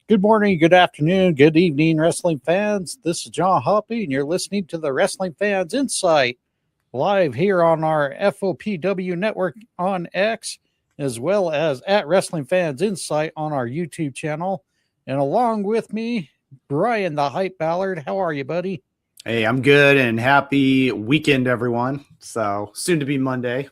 Good morning, good afternoon, good evening, wrestling fans. This is John Hoppy, and you're listening to the Wrestling Fans Incite live here on our FOPW network on X, as well as at Wrestling Fans Incite on our YouTube channel. And along with me, Brian the Hype Ballard. How are you, buddy? Hey, I'm good, and happy weekend, everyone. So soon to be Monday.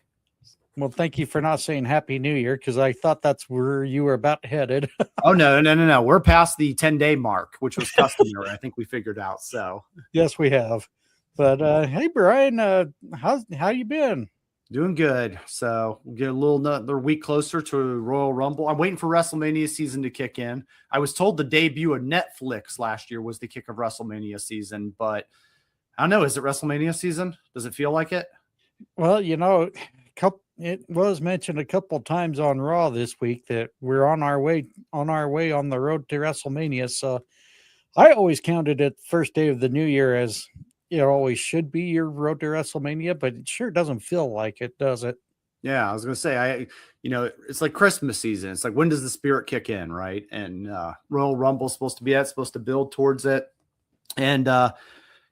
Well, thank you for not saying Happy New Year, because I thought that's where you were about headed. Oh, no. We're past the 10-day mark, which was customary. I think we figured out. So Yes, we have. But hey, Brian, how you been? doing good. So we'll get another week closer to Royal Rumble. I'm waiting for WrestleMania season to kick in. I was told the debut of Netflix last year was the kick of WrestleMania season, but I don't know. Is it WrestleMania season? Does it feel like it? Well, it was mentioned a couple times on Raw this week that we're on our way on the road to WrestleMania. So I always counted it first day of the new year as it always should be your road to WrestleMania, but it sure doesn't feel like it, does it? Yeah, I was gonna say, it's like Christmas season. It's like, when does the spirit kick in, right? And Royal Rumble's supposed to be supposed to build towards it. And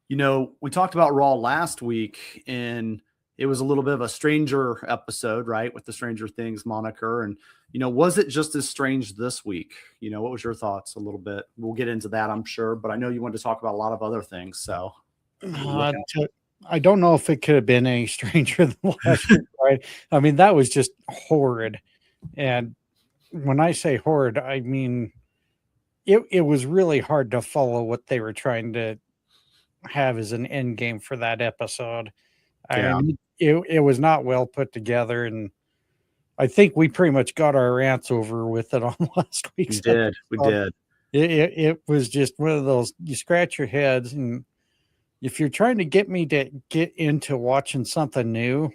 we talked about Raw last week, and it was a little bit of a stranger episode, right, with the Stranger Things moniker. And was it just as strange this week? What was your thoughts a little bit? We'll get into that, I'm sure, but I know you wanted to talk about a lot of other things. So I don't know if it could have been any stranger than last year, right? I mean, that was just horrid. And when I say horrid, I mean it was really hard to follow what they were trying to have as an end game for that episode. Yeah. I mean, it was not well put together, and I think we pretty much got our rants over with it on last week's episode. We did. It was just one of those, you scratch your heads, and if you're trying to get me to get into watching something new,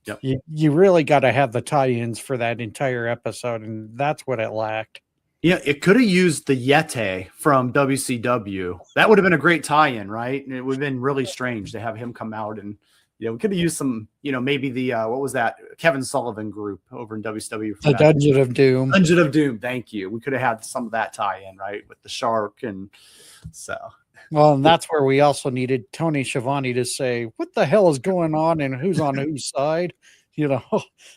yep, you really got to have the tie-ins for that entire episode, and that's what it lacked. Yeah, it could have used the Yeti from WCW. That would have been a great tie-in, right? And it would have been really strange to have him come out, and we could have used some, maybe the what was that, Kevin Sullivan group over in WCW. The Dungeon of Doom. Dungeon of Doom. Thank you. We could have had some of that tie-in, right, with the shark, and so. Well, and that's where we also needed Tony Schiavone to say, what the hell is going on and who's on whose side?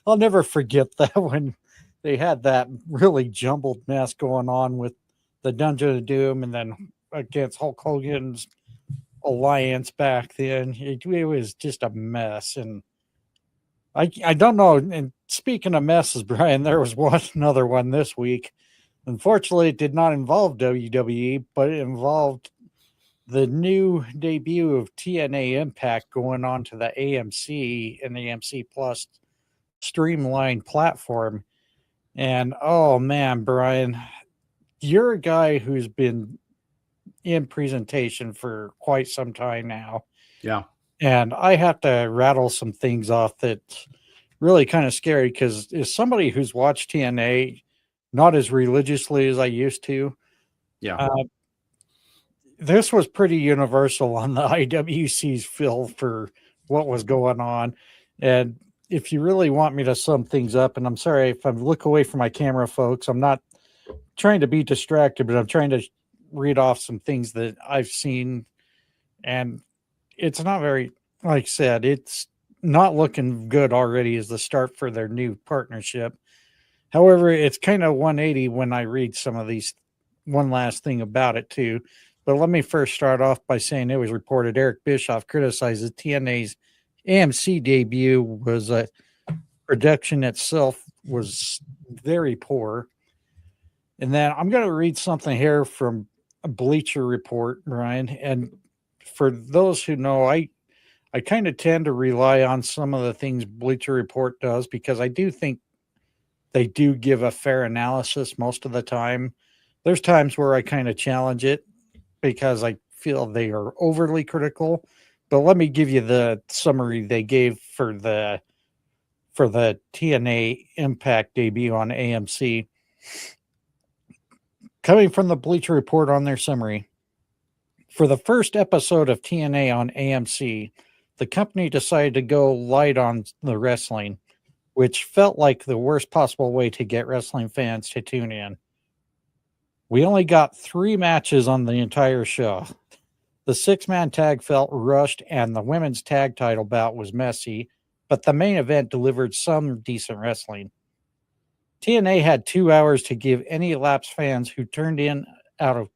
I'll never forget that when they had that really jumbled mess going on with the Dungeon of Doom and then against Hulk Hogan's alliance back then. It was just a mess. And I don't know. And speaking of messes, Brian, there was another one this week. Unfortunately, it did not involve WWE, but it involved the new debut of TNA Impact going on to the AMC and the AMC Plus streamlined platform. And oh man, Brian, you're a guy who's been in presentation for quite some time now. Yeah. And I have to rattle some things off that's really kind of scary, because as somebody who's watched TNA not as religiously as I used to, yeah, this was pretty universal on the IWC's feel for what was going on. And if you really want me to sum things up, and I'm sorry if I look away from my camera, folks, I'm not trying to be distracted, but I'm trying to read off some things that I've seen. And it's not very, like I said, it's not looking good already as the start for their new partnership. However, it's kind of 180 when I read some of these. One last thing about it too. But let me first start off by saying it was reported Eric Bischoff criticizes TNA's AMC debut was production itself was very poor. And then I'm going to read something here from a Bleacher Report, Ryan. And for those who know, I kind of tend to rely on some of the things Bleacher Report does, because I do think they do give a fair analysis most of the time. There's times where I kind of challenge it because I feel they are overly critical. But let me give you the summary they gave for the TNA Impact debut on AMC. Coming from the Bleacher Report on their summary, for the first episode of TNA on AMC, the company decided to go light on the wrestling, which felt like the worst possible way to get wrestling fans to tune in. We only got 3 matches on the entire show. The 6-man tag felt rushed, and the women's tag title bout was messy, but the main event delivered some decent wrestling. TNA had 2 hours to give any lapsed fans who tuned in out of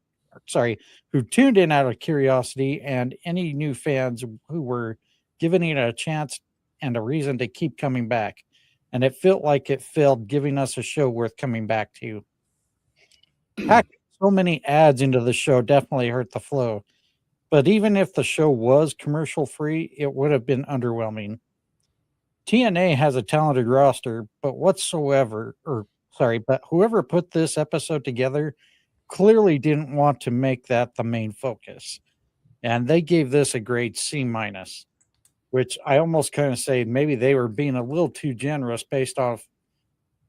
curiosity, and any new fans who were giving it a chance and a reason to keep coming back. And it felt like it failed, giving us a show worth coming back to. Packing so many ads into the show definitely hurt the flow. But even if the show was commercial free, it would have been underwhelming. TNA has a talented roster, but whoever put this episode together clearly didn't want to make that the main focus. And they gave this a grade C minus, which I almost kind of say maybe they were being a little too generous based off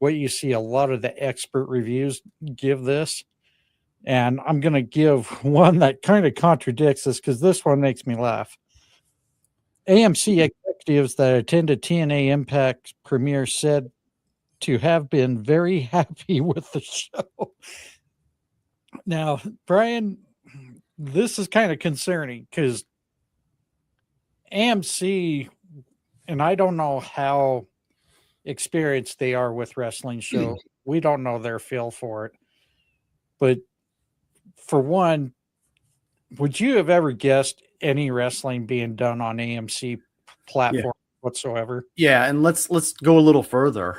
what you see a lot of the expert reviews give this. And I'm going to give one that kind of contradicts this because this one makes me laugh. AMC executives that attended TNA Impact premiere said to have been very happy with the show. Now, Brian, this is kind of concerning because AMC, and I don't know how experienced they are with wrestling shows. We don't know their feel for it. But for one, would you have ever guessed any wrestling being done on AMC platform whatsoever? Yeah, and let's go a little further.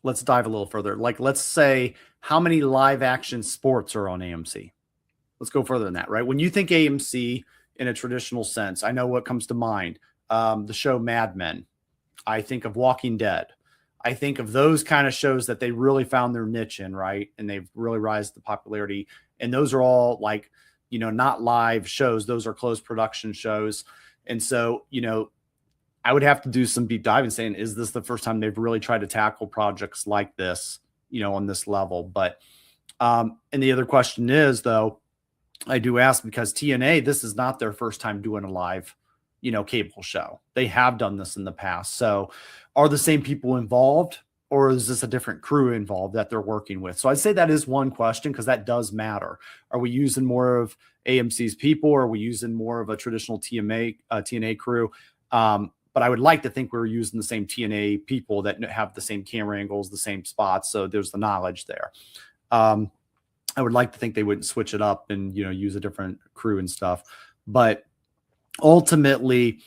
Let's dive a little further. Like, let's say how many live action sports are on AMC? Let's go further than that, right? When you think AMC in a traditional sense, I know what comes to mind. The show Mad Men. I think of Walking Dead. I think of those kind of shows that they really found their niche in, right? And they've really risen to popularity. And those are all like, not live shows. Those are closed production shows. And so, I would have to do some deep diving saying, is this the first time they've really tried to tackle projects like this, on this level? But, and the other question is, though, I do ask because TNA, this is not their first time doing a live, cable show. They have done this in the past. So are the same people involved, or is this a different crew involved that they're working with? So I'd say that is one question, because that does matter. Are we using more of AMC's people, or are we using more of a traditional TNA crew? But I would like to think we're using the same TNA people that have the same camera angles, the same spots. So there's the knowledge there. I would like to think they wouldn't switch it up and, use a different crew and stuff. But ultimately,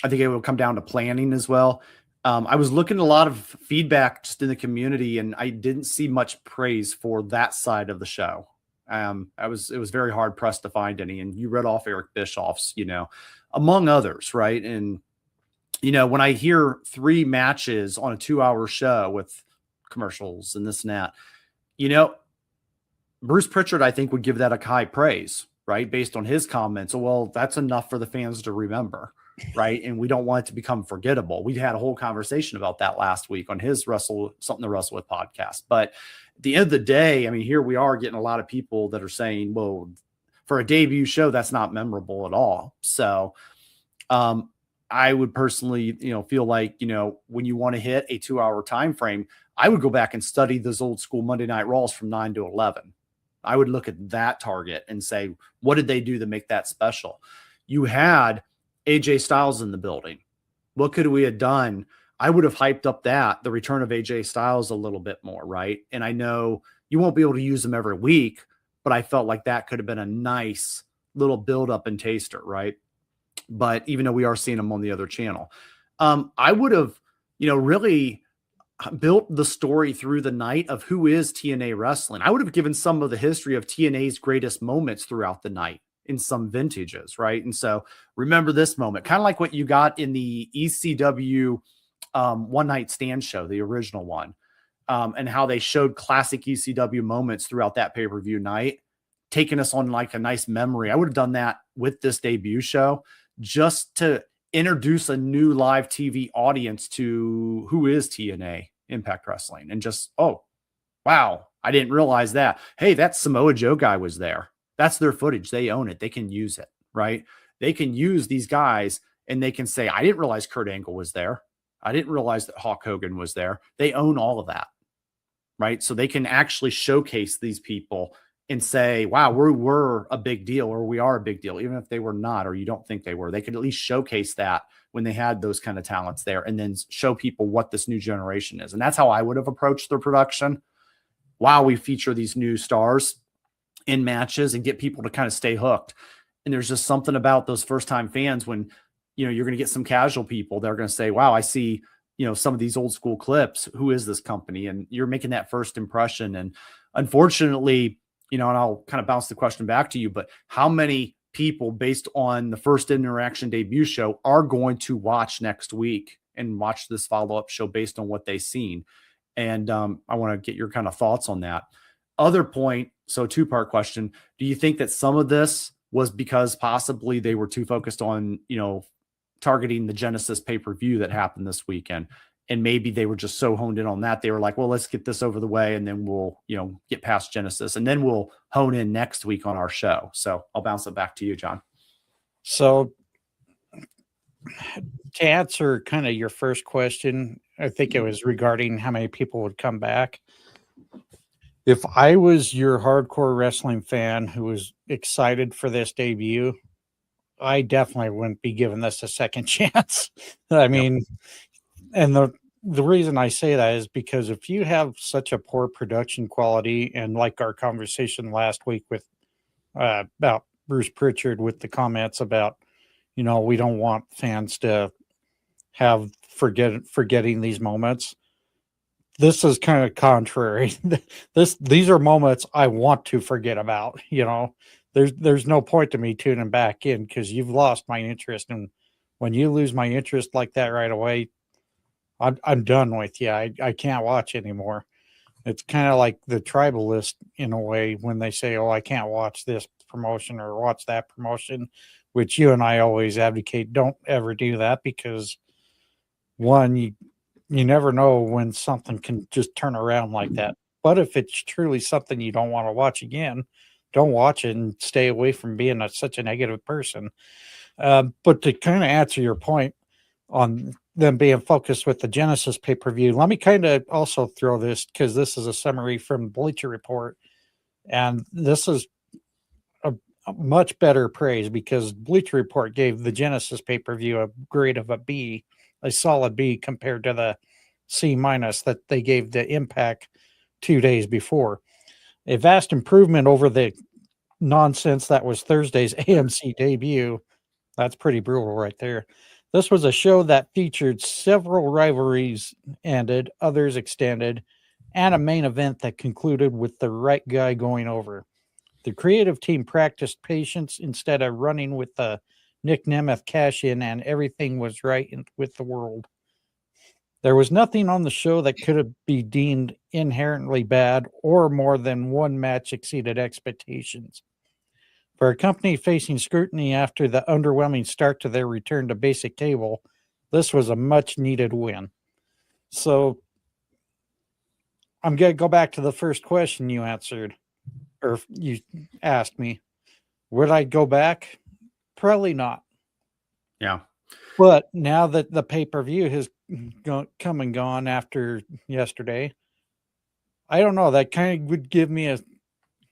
I think it will come down to planning as well. I was looking at a lot of feedback just in the community, and I didn't see much praise for that side of the show. It was very hard pressed to find any. And you read off Eric Bischoff's, among others, right? And when I hear 3 matches on a 2-hour show with commercials and this and that, Bruce Pritchard, I think, would give that a high praise, right? Based on his comments. Well, that's enough for the fans to remember, right? And we don't want it to become forgettable. We had a whole conversation about that last week on his Something to Wrestle With podcast. But at the end of the day, I mean, here we are getting a lot of people that are saying, well, for a debut show, that's not memorable at all. So, I would personally, feel like, when you want to hit a 2-hour time frame, I would go back and study those old school Monday Night Raws from 9 to 11. I would look at that target and say, what did they do to make that special? You had AJ Styles in the building. What could we have done? I would have hyped up the return of AJ Styles a little bit more, right? And I know you won't be able to use them every week, but I felt like that could have been a nice little build-up and taster, right? But even though we are seeing them on the other channel, I would have, really built the story through the night of who is TNA wrestling. I would have given some of the history of TNA's greatest moments throughout the night in some vintages, right? And so remember this moment, kind of like what you got in the ECW One Night Stand show, the original one, and how they showed classic ECW moments throughout that pay-per-view night, taking us on like a nice memory. I would have done that with this debut show just to introduce a new live TV audience to who is TNA Impact Wrestling, and just, oh, wow, I didn't realize that. Hey, that Samoa Joe guy was there. That's their footage. They own it. They can use it, right? They can use these guys and they can say, I didn't realize Kurt Angle was there. I didn't realize that Hulk Hogan was there. They own all of that, right? So they can actually showcase these people and say, wow, we're a big deal, or we are a big deal, even if they were not, or you don't think they were. They could at least showcase that when they had those kind of talents there, and then show people what this new generation is. And that's how I would have approached their production. Wow, we feature these new stars in matches and get people to kind of stay hooked. And there's just something about those first time fans when, you're going to get some casual people that are going to say, wow, I see, some of these old school clips. Who is this company? And you're making that first impression. And unfortunately, and I'll kind of bounce the question back to you, but how many people, based on the first interaction debut show, are going to watch next week and watch this follow-up show based on what they've seen? And I want to get your kind of thoughts on that. Other point, so two-part question. Do you think that some of this was because possibly they were too focused on, targeting the Genesis pay-per-view that happened this weekend? And maybe they were just so honed in on that. They were like, well, let's get this over the way, and then we'll, get past Genesis, and then we'll hone in next week on our show. So I'll bounce it back to you, John. So to answer kind of your first question, I think it was regarding how many people would come back. If I was your hardcore wrestling fan who was excited for this debut, I definitely wouldn't be giving this a second chance. I mean, and the reason I say that is because if you have such a poor production quality, and like our conversation last week with about Bruce Pritchard with the comments about, we don't want fans to have forgetting these moments. This is kind of contrary. These are moments I want to forget about. There's no point to me tuning back in because you've lost my interest, and when you lose my interest like that right away, I'm done with you. I can't watch anymore. It's kind of like the tribalist in a way when they say, "Oh, I can't watch this promotion or watch that promotion," which you and I always advocate. Don't ever do that because one, you never know when something can just turn around like that. But if it's truly something you don't want to watch again, don't watch it and stay away from being such a negative person. But to kind of answer your point on them being focused with the Genesis pay-per-view, let me kind of also throw this, because this is a summary from Bleacher Report, and this is a much better praise because Bleacher Report gave the Genesis pay-per-view a grade of a B, a solid B, compared to the C- that they gave the Impact 2 days before. A vast improvement over the nonsense that was Thursday's AMC debut. That's pretty brutal right there. This was a show that featured several rivalries ended, others extended, and a main event that concluded with the right guy going over. The creative team practiced patience instead of running with the Nick Nemeth cash-in, and everything was right with the world. There was nothing on the show that could be deemed inherently bad, or more than one match exceeded expectations. For a company facing scrutiny after the underwhelming start to their return to basic cable, this was a much-needed win. So I'm going to go back to the first question you answered, or you asked me. Would I go back? Probably not. Yeah. But now that the pay-per-view has come and gone after yesterday, I don't know. That kind of would give me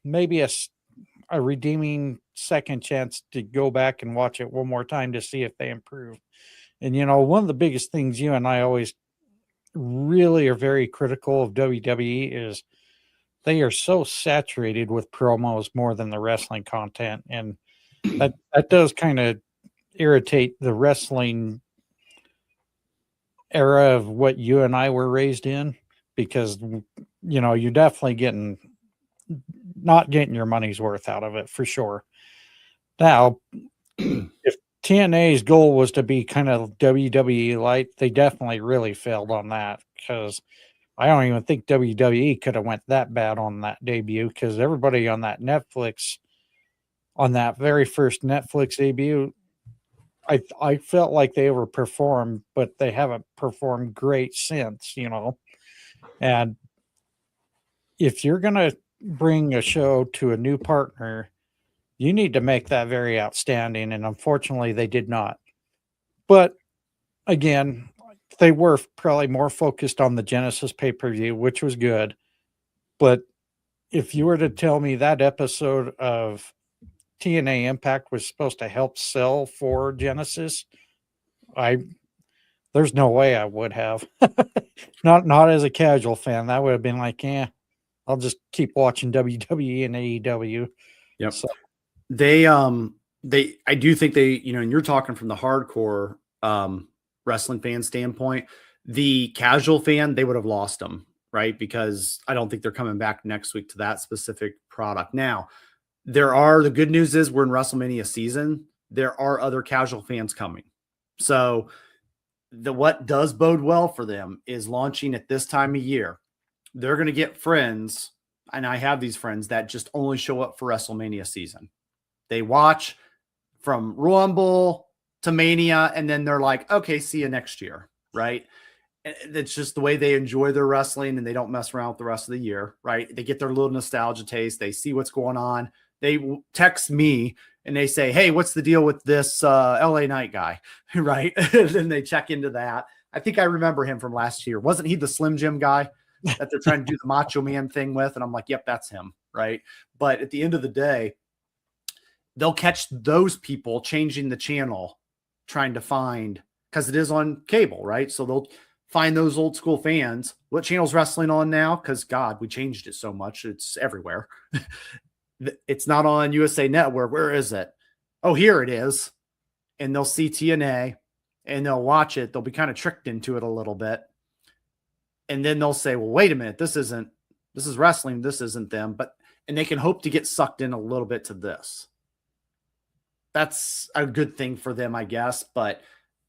maybe a redeeming second chance to go back and watch it one more time to see if they improve. And, one of the biggest things you and I always really are very critical of WWE is they are so saturated with promos more than the wrestling content. And that does kind of irritate the wrestling era of what you and I were raised in, because, you're definitely not getting your money's worth out of it for sure. Now, if TNA's goal was to be kind of WWE light, they definitely really failed on that, because I don't even think WWE could have went that bad on that debut, because everybody on that very first Netflix debut, I felt like they overperformed, but they haven't performed great since, And if you're going to bring a show to a new partner, you need to make that very outstanding. And unfortunately, they did not. But again, they were probably more focused on the Genesis pay-per-view, which was good. But if you were to tell me that episode of TNA Impact was supposed to help sell for Genesis, I there's no way I would have. Not as a casual fan. That would have been like, yeah, I'll just keep watching WWE and AEW. Yep. So I do think they, and you're talking from the hardcore wrestling fan standpoint, the casual fan, they would have lost them, right? Because I don't think they're coming back next week to that specific product. Now, the good news is we're in WrestleMania season. There are other casual fans coming. So what does bode well for them is launching at this time of year. They're going to get friends, and I have these friends that just only show up for WrestleMania season. They watch from Rumble to Mania, and then they're like, okay, see you next year, right? It's just the way they enjoy their wrestling, and they don't mess around with the rest of the year, right? They get their little nostalgia taste. They see what's going on. They text me and they say, hey, what's the deal with this LA Knight guy, right? And then they check into that. I think I remember him from last year. Wasn't he the Slim Jim guy that they're trying to do the Macho Man thing with? And I'm like, yep, that's him, right? But at the end of the day, they'll catch those people changing the channel, trying to find, because it is on cable, right? So they'll find those old school fans. What channel's wrestling on now? Because God, we changed it so much. It's everywhere. It's not on USA Network. Where is it? Oh, here it is. And they'll see TNA and they'll watch it. They'll be kind of tricked into it a little bit. And then they'll say, well, wait a minute. This is wrestling. This isn't them. And they can hope to get sucked in a little bit to this. That's a good thing for them, I guess. But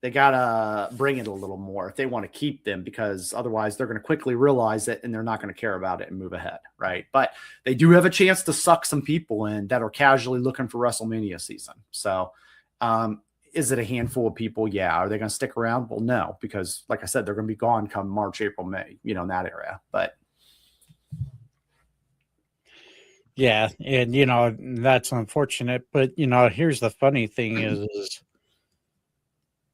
they got to bring it a little more if they want to keep them, because otherwise they're going to quickly realize it and they're not going to care about it and move ahead, right? But they do have a chance to suck some people in that are casually looking for WrestleMania season. So is it a handful of people? Yeah. Are they going to stick around? Well, no, because like I said, they're going to be gone come March, April, May, in that area. But yeah, and that's unfortunate. But here's the funny thing is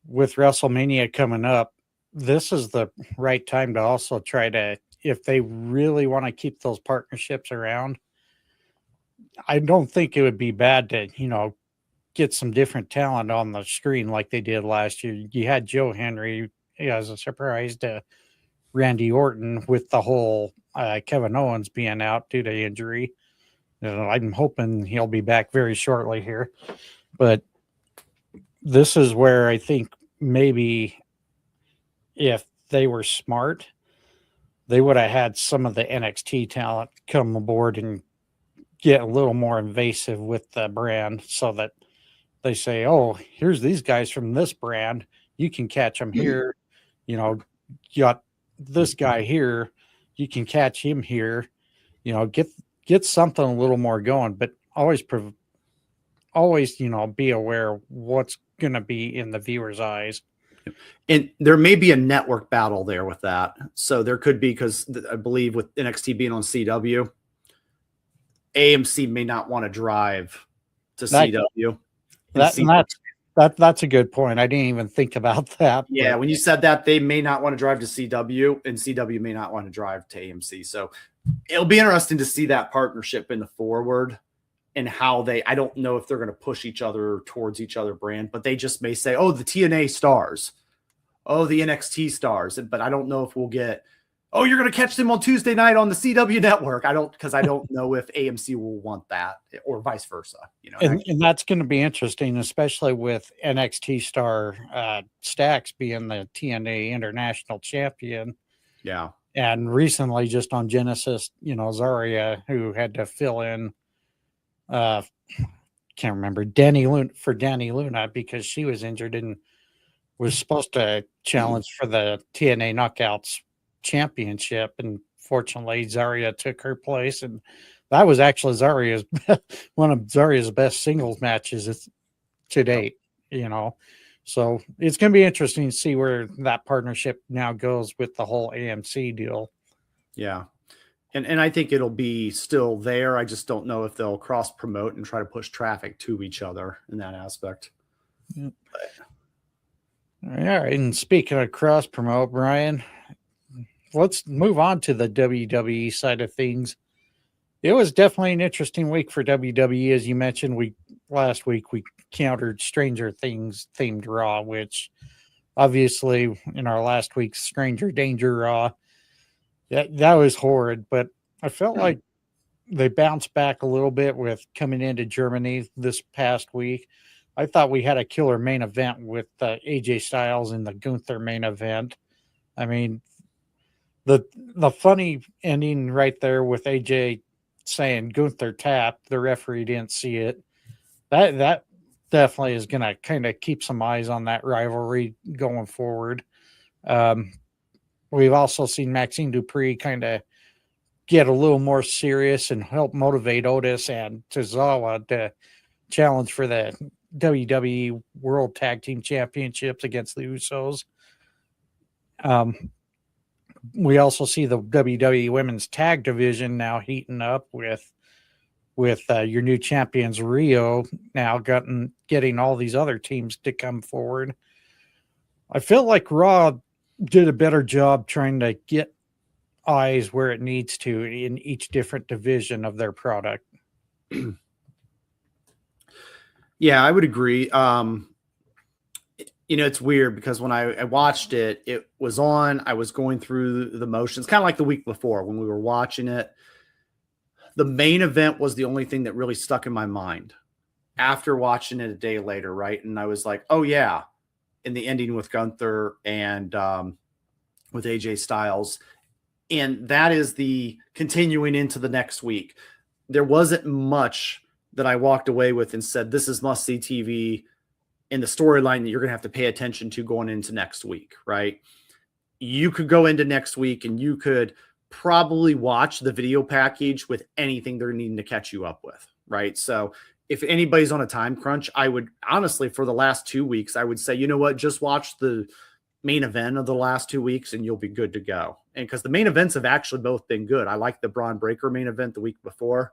with WrestleMania coming up, this is the right time to also try to, if they really want to keep those partnerships around, I don't think it would be bad to, get some different talent on the screen like they did last year. You had Joe Henry as a surprise to Randy Orton with the whole Kevin Owens being out due to injury. I'm hoping he'll be back very shortly here. But this is where I think maybe if they were smart, they would have had some of the NXT talent come aboard and get a little more invasive with the brand, so that they say, oh, here's these guys from this brand. You can catch them here. You got this guy here. You can catch him here. Get something a little more going, but always, be aware of what's going to be in the viewer's eyes. And there may be a network battle there with that. So there could be, because I believe with NXT being on CW, AMC may not want to drive to CW. That's a good point. I didn't even think about that. Yeah, when you said that, they may not want to drive to CW, and CW may not want to drive to AMC. So it'll be interesting to see that partnership in the forward and how I don't know if they're going to push each other towards each other brand, but they just may say, oh, the TNA stars, oh, the NXT stars. But I don't know if we'll get, oh, you're going to catch them on Tuesday night on the CW network. Because I don't know if AMC will want that or vice versa. And that's going to be interesting, especially with NXT star Stax being the TNA International Champion. Yeah. And recently, just on Genesis, Zarya, who had to fill in, can't remember, Danny Luna because she was injured and was supposed to challenge for the TNA Knockouts Championship, and fortunately Zarya took her place, and that was actually one of Zarya's best singles matches to date. So it's going to be interesting to see where that partnership now goes with the whole AMC deal. Yeah. And I think it'll be still there. I just don't know if they'll cross promote and try to push traffic to each other in that aspect. Yep. All right. And speaking of cross promote, Brian, let's move on to the WWE side of things. It was definitely an interesting week for WWE. As you mentioned, last week we countered Stranger Things themed Raw, which obviously in our last week's Stranger Danger Raw, that was horrid. But I felt like they bounced back a little bit with coming into Germany this past week. I thought we had a killer main event with AJ Styles in the Gunther main event. I mean, the funny ending right there with AJ saying Gunther tapped, the referee didn't see it. That definitely is going to kind of keep some eyes on that rivalry going forward. Um, we've also seen Maxine Dupree kind of get a little more serious and help motivate Otis and Tozawa to challenge for the WWE World Tag Team Championships against the Usos. We also see the WWE Women's Tag Division now heating up with your new champions Rio now getting all these other teams to come forward. I feel like Raw did a better job trying to get eyes where it needs to in each different division of their product. Yeah, I would agree. It's weird because when I watched it, it was on, I was going through the motions, kind of like the week before when we were watching it. The main event was the only thing that really stuck in my mind after watching it a day later, right? And I was like, oh yeah, in the ending with Gunther and with AJ Styles. And that is the continuing into the next week. There wasn't much that I walked away with and said, this is must-see TV in the storyline that you're going to have to pay attention to going into next week, right? You could go into next week and you could probably watch the video package with anything they're needing to catch you up with, right? So if anybody's on a time crunch, I would honestly, for the last 2 weeks, I would say, you know what, just watch the main event of the last 2 weeks and you'll be good to go. And because the main events have actually both been good. I like the Braun Breaker main event the week before,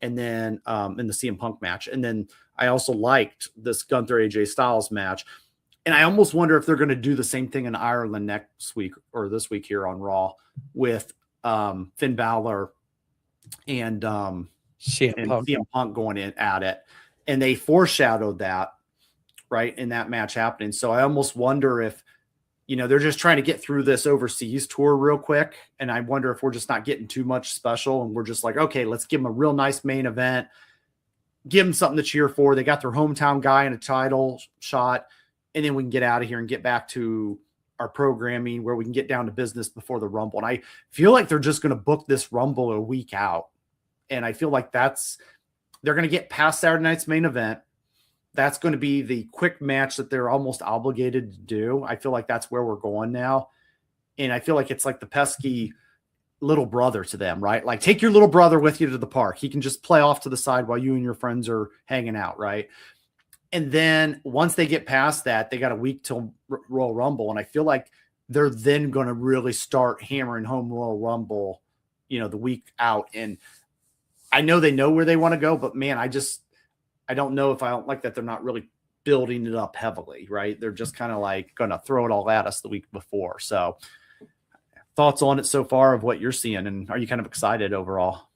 and then in the CM Punk match. And then I also liked this Gunther AJ Styles match. And I almost wonder if they're going to do the same thing in Ireland next week or this week here on Raw with Finn Balor and CM Punk going in at it. And they foreshadowed that, right, in that match happening. So I almost wonder if, they're just trying to get through this overseas tour real quick. And I wonder if we're just not getting too much special. And we're just like, okay, let's give them a real nice main event. Give them something to cheer for. They got their hometown guy in a title shot. And then we can get out of here and get back to our programming where we can get down to business before the Rumble. And I feel like they're just going to book this Rumble a week out. And I feel like they're going to get past Saturday night's main event. That's going to be the quick match that they're almost obligated to do. I feel like that's where we're going now. And I feel like it's like the pesky little brother to them, right? Like take your little brother with you to the park. He can just play off to the side while you and your friends are hanging out, right? And then once they get past that, they got a week till Royal Rumble. And I feel like they're then going to really start hammering home Royal Rumble, the week out. And I know they know where they want to go, but man, I don't know if I don't like that they're not really building it up heavily, right? They're just kind of like going to throw it all at us the week before. So thoughts on it so far of what you're seeing, and are you kind of excited overall?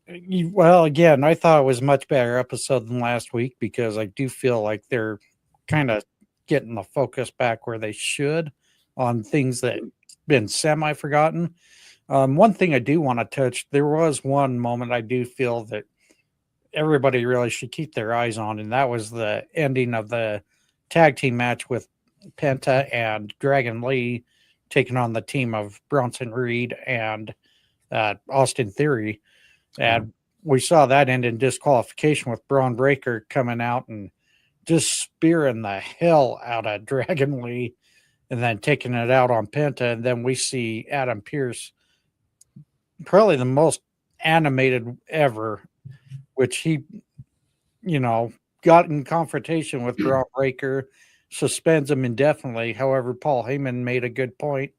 Well, again, I thought it was a much better episode than last week because I do feel like they're kind of getting the focus back where they should on things that been semi-forgotten. One thing I do want to touch, there was one moment I do feel that everybody really should keep their eyes on, and that was the ending of the tag team match with Penta and Dragon Lee taking on the team of Bronson Reed and Austin Theory. And we saw that end in disqualification with Braun Breaker coming out and just spearing the hell out of Dragon Lee and then taking it out on Penta. And then we see Adam Pearce, probably the most animated ever, which he, got in confrontation with Braun Breaker, suspends him indefinitely. However, Paul Heyman made a good point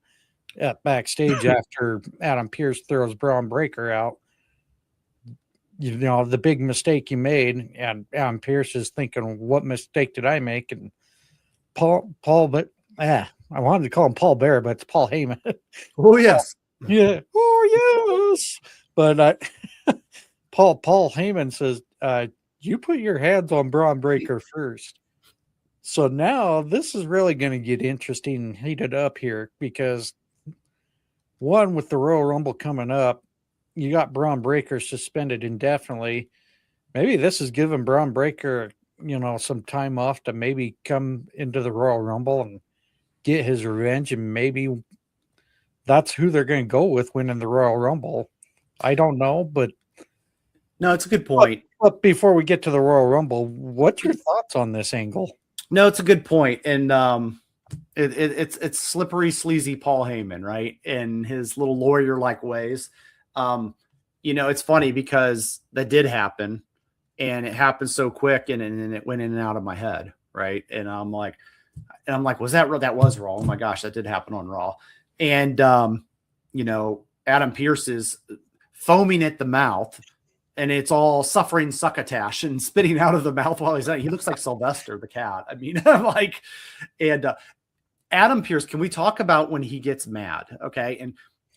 at backstage after Adam Pearce throws Braun Breaker out. The big mistake you made, and Adam Pearce is thinking, what mistake did I make? And Paul, but I wanted to call him Paul Bear, but it's Paul Heyman. Oh, yes. Yeah. Oh, yes. But Paul Heyman says, you put your hands on Braun Breaker first. So now this is really going to get interesting and heated up here because one, with the Royal Rumble coming up, you got Braun Breaker suspended indefinitely. Maybe this is giving Braun Breaker, some time off to maybe come into the Royal Rumble and get his revenge, and maybe that's who they're going to go with winning the Royal Rumble. I don't know, but no, it's a good point. But before we get to the Royal Rumble, what's your thoughts on this angle? No, it's a good point, and it's slippery, sleazy Paul Heyman, right? In his little lawyer-like ways. It's funny because that did happen, and it happened so quick, and it went in and out of my head, right? And I'm like, was that that was Raw? Oh my gosh, that did happen on Raw. And Adam Pearce is foaming at the mouth, and it's all suffering succotash and spitting out of the mouth while he looks like Sylvester the cat. I mean, I'm like, and Adam Pearce, can we talk about when he gets mad? Okay.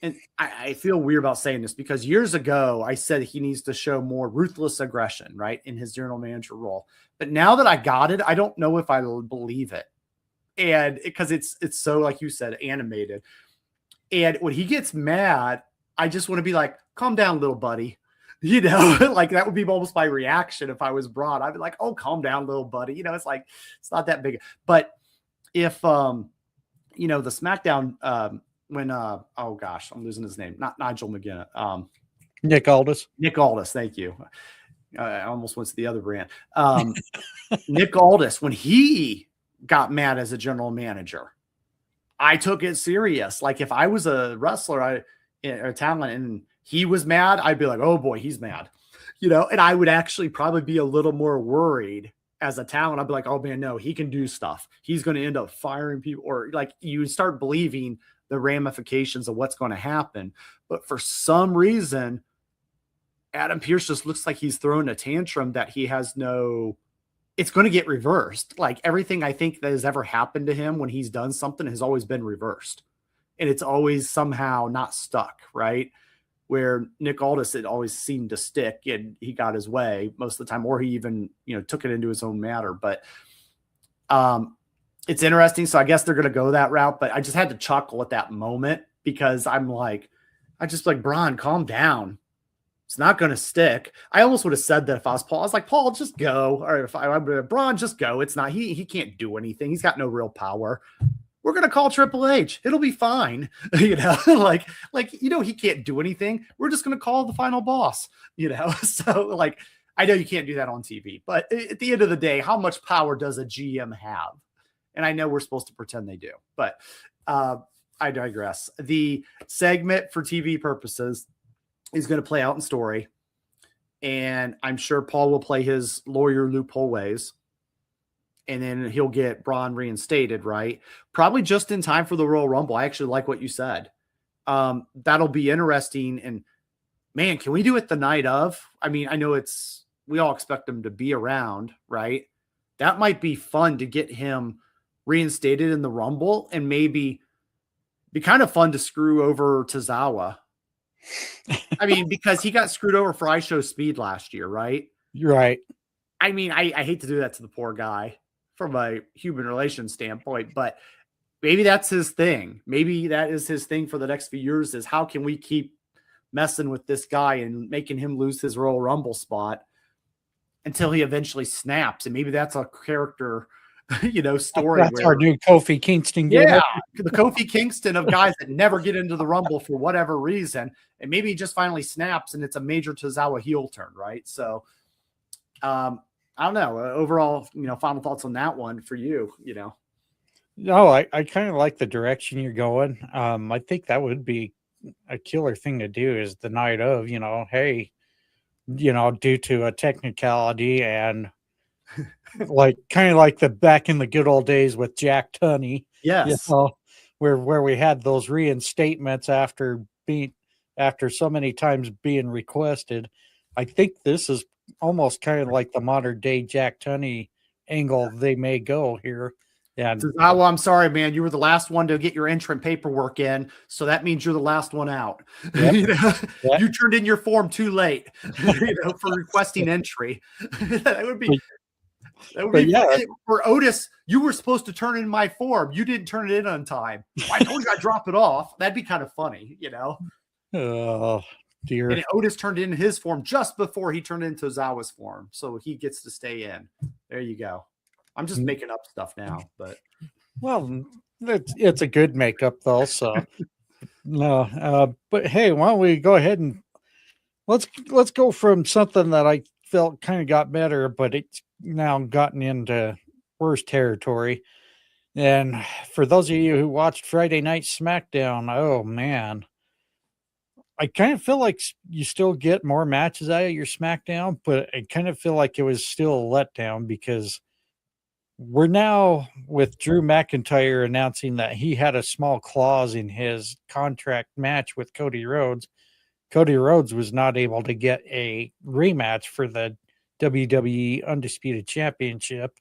And I feel weird about saying this because years ago I said he needs to show more ruthless aggression, right, in his general manager role. But now that I got it, I don't know if I believe it. And because it's so, like you said, animated. And when he gets mad, I just want to be like, calm down, little buddy. Like that would be almost my reaction if I was Braun. I'd be like, oh, calm down, little buddy. It's like, it's not that big. But if, the SmackDown, when, oh gosh, I'm losing his name. Not Nigel McGuinness. Nick Aldis. Nick Aldis. Thank you. I almost went to the other brand. Nick Aldis, when he got mad as a general manager, I took it serious. Like if I was a wrestler or talent and he was mad, I'd be like, oh boy, he's mad, and I would actually probably be a little more worried as a talent. I'd be like, oh man, no, he can do stuff. He's going to end up firing people, or like you start believing the ramifications of what's going to happen. But for some reason, Adam Pearce just looks like he's throwing a tantrum that he has it's going to get reversed. Like everything I think that has ever happened to him when he's done something has always been reversed. And it's always somehow not stuck, right? Where Nick Aldis, it always seemed to stick and he got his way most of the time, or he even, took it into his own matter. But it's interesting. So I guess they're going to go that route, but I just had to chuckle at that moment because I'm like, Braun, calm down. It's not going to stick. I almost would have said that if I was Paul. I was like, Paul, just go. Or if I would have Braun, just go. It's not, he can't do anything. He's got no real power. We're going to call Triple H. It'll be fine. He can't do anything. We're just going to call the final boss, So like, I know you can't do that on TV, but at the end of the day, how much power does a GM have? And I know we're supposed to pretend they do, but I digress. The segment for TV purposes is going to play out in story. And I'm sure Paul will play his lawyer loophole ways. And then he'll get Braun reinstated, right? Probably just in time for the Royal Rumble. I actually like what you said. That'll be interesting. And man, can we do it the night of? I mean, I know we all expect him to be around, right? That might be fun to get him reinstated in the Rumble, and maybe be kind of fun to screw over Tozawa. I mean, because he got screwed over for IShowSpeed last year, right? You're right. I mean, I hate to do that to the poor guy from a human relations standpoint, but maybe that's his thing. Maybe that is his thing for the next few years, is how can we keep messing with this guy and making him lose his Royal Rumble spot until he eventually snaps. And maybe that's a character, story. That's our new Kofi Kingston. Yeah, the Kofi Kingston of guys that never get into the Rumble for whatever reason. And maybe he just finally snaps and it's a major Tozawa heel turn, right? So, I don't know. Overall, final thoughts on that one for you, No, I kind of like the direction you're going. I think that would be a killer thing to do, is the night of, hey, due to a technicality and like kind of like the back in the good old days with Jack Tunney. Yes. Where we had those reinstatements after so many times being requested. I think this is almost kind of like the modern day Jack Tunney angle they may go here. Yeah. Says, "Oh, well, I'm sorry, man. You were the last one to get your entrant paperwork in, so that means you're the last one out. Yep. You know, Yep. you turned in your form too late, for requesting entry." That would be Yeah, for Otis. You were supposed to turn in my form. You didn't turn it in on time. Well, I told you I drop it off. That'd be kind of funny, oh dear. And Otis turned in his form just before he turned into Tozawa's form, so he gets to stay in. There you go. I'm just making up stuff now, but Well, it's a good makeup though. So no, but hey, why don't we go ahead and let's go from something that I felt kind of got better, but it's now gotten into worse territory. And for those of you who watched Friday Night SmackDown, oh man, I kind of feel like you still get more matches out of your SmackDown, but I kind of feel like it was still a letdown because we're now with Drew McIntyre announcing that he had a small clause in his contract match with Cody Rhodes. Cody Rhodes was not able to get a rematch for the WWE Undisputed Championship.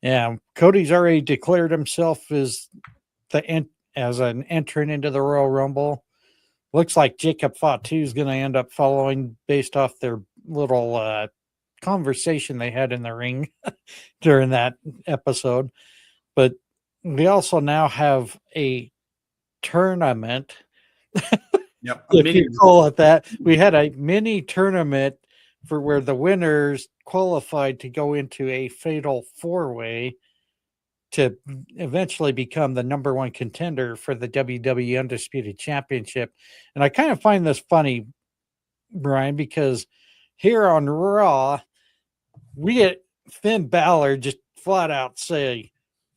And Cody's already declared himself as as an entrant into the Royal Rumble. Looks like Jacob Fatu is going to end up following based off their little conversation they had in the ring during that episode. But we also now have a tournament. yep, If you call it that, we had a mini tournament for where the winners qualified to go into a fatal 4-way to eventually become the number one contender for the WWE Undisputed Championship. And I kind of find this funny, Brian, because here on Raw, we get Finn Balor just flat out say,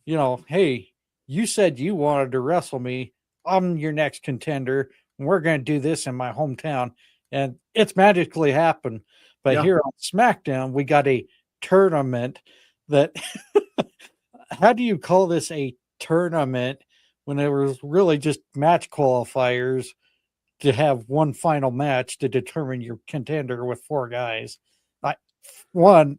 hey, you said you wanted to wrestle me. I'm your next contender. We're going to do this in my hometown. And it's magically happened. But here on SmackDown, we got a tournament that how do you call this a tournament when it was really just match qualifiers to have one final match to determine your contender with 4 guys? One,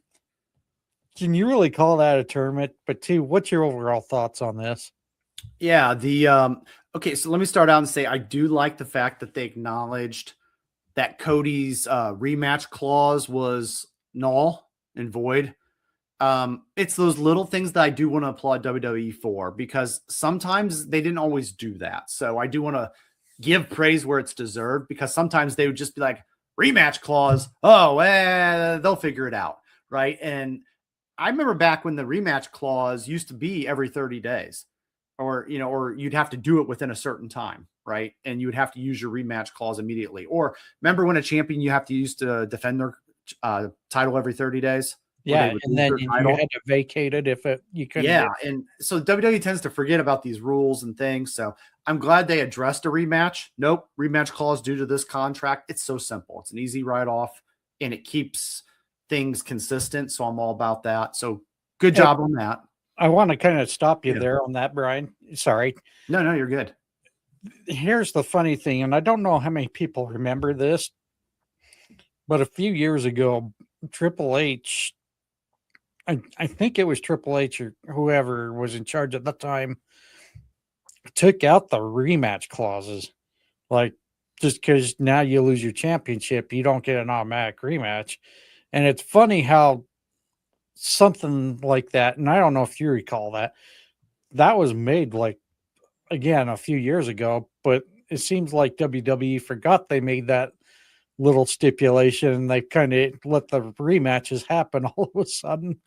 can you really call that a tournament? But 2, what's your overall thoughts on this? Yeah, okay, so let me start out and say I do like the fact that they acknowledged that Cody's rematch clause was null and void. It's those little things that I do want to applaud WWE for, because sometimes they didn't always do that. So I do want to give praise where it's deserved, because sometimes they would just be like, rematch clause, they'll figure it out, right? And I remember back when the rematch clause used to be every 30 days, or you'd have to do it within a certain time, right? And you would have to use your rematch clause immediately. Or remember when a champion you have to use to defend their title every 30 days? Yeah, and then you had to vacate it if you couldn't. Yeah, and so WWE tends to forget about these rules and things. So I'm glad they addressed a rematch. Nope, rematch clause due to this contract. It's so simple. It's an easy write-off, and it keeps things consistent. So I'm all about that. So good job on that. I want to kind of stop you there on that, Brian. Sorry. No, you're good. Here's the funny thing, and I don't know how many people remember this, but a few years ago, Triple H, I think it was Triple H or whoever was in charge at the time, took out the rematch clauses. Like, just because now you lose your championship, you don't get an automatic rematch. And it's funny how something like that, and I don't know if you recall that was made like, again, a few years ago, but it seems like WWE forgot they made that little stipulation, and they kind of let the rematches happen all of a sudden.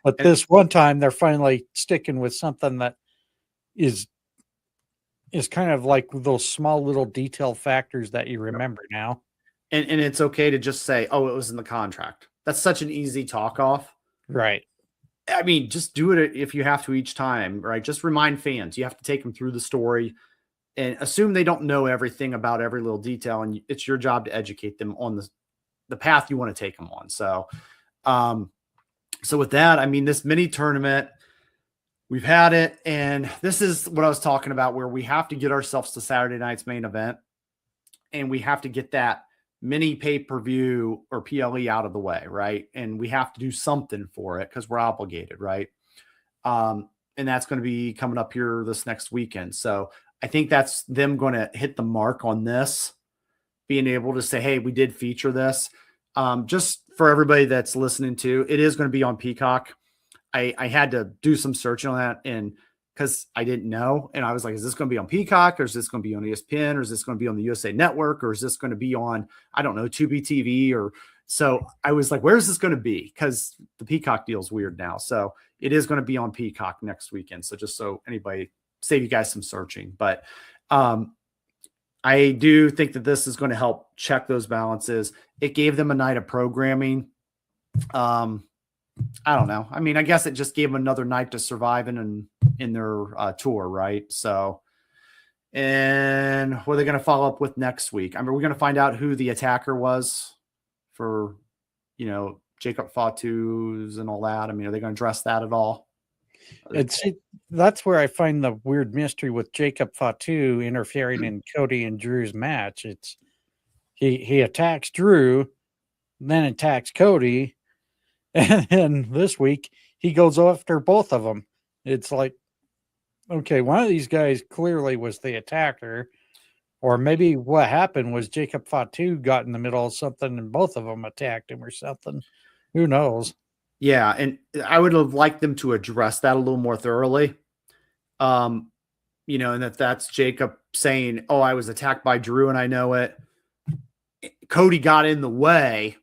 But this one time, they're finally sticking with something that is kind of like those small little detail factors that you remember now. And it's okay to just say, oh, it was in the contract. That's such an easy talk off. Right. I mean, just do it if you have to each time, right? Just remind fans. You have to take them through the story and assume they don't know everything about every little detail. And it's your job to educate them on the path you want to take them on. So, so with that, I mean, this mini tournament, we've had it. And this is what I was talking about, where we have to get ourselves to Saturday night's main event, and we have to get that mini pay-per-view or PLE out of the way, right? And we have to do something for it because we're obligated, right? and that's going to be coming up here this next weekend. So I think that's them going to hit the mark on this, being able to say, hey, we did feature this. Just for everybody that's listening to, it is going to be on Peacock. I had to do some searching on that, and because I didn't know, and I was like, is this going to be on Peacock, or is this going to be on ESPN, or is this going to be on the USA Network, or is this going to be on, I don't know, Tubi TV? Or so I was like, where is this going to be? Because the Peacock deal is weird now. So it is going to be on Peacock next weekend. So just so anybody, save you guys some searching. But I do think that this is going to help check those balances. It gave them a night of programming. I don't know. I mean, I guess it just gave them another night to survive in their tour, right? So, and what are they going to follow up with next week? I mean, we're going to find out who the attacker was for, Jacob Fatu's and all that. I mean, are they going to address that at all? That's where I find the weird mystery with Jacob Fatu interfering in Cody and Drew's match. It's he attacks Drew, then attacks Cody, and then this week he goes after both of them. It's like, okay, one of these guys clearly was the attacker, or maybe what happened was Jacob Fatu got in the middle of something and both of them attacked him or something. Who knows? Yeah, and I would have liked them to address that a little more thoroughly. And that's Jacob saying, oh, I was attacked by Drew and I know it. Cody got in the way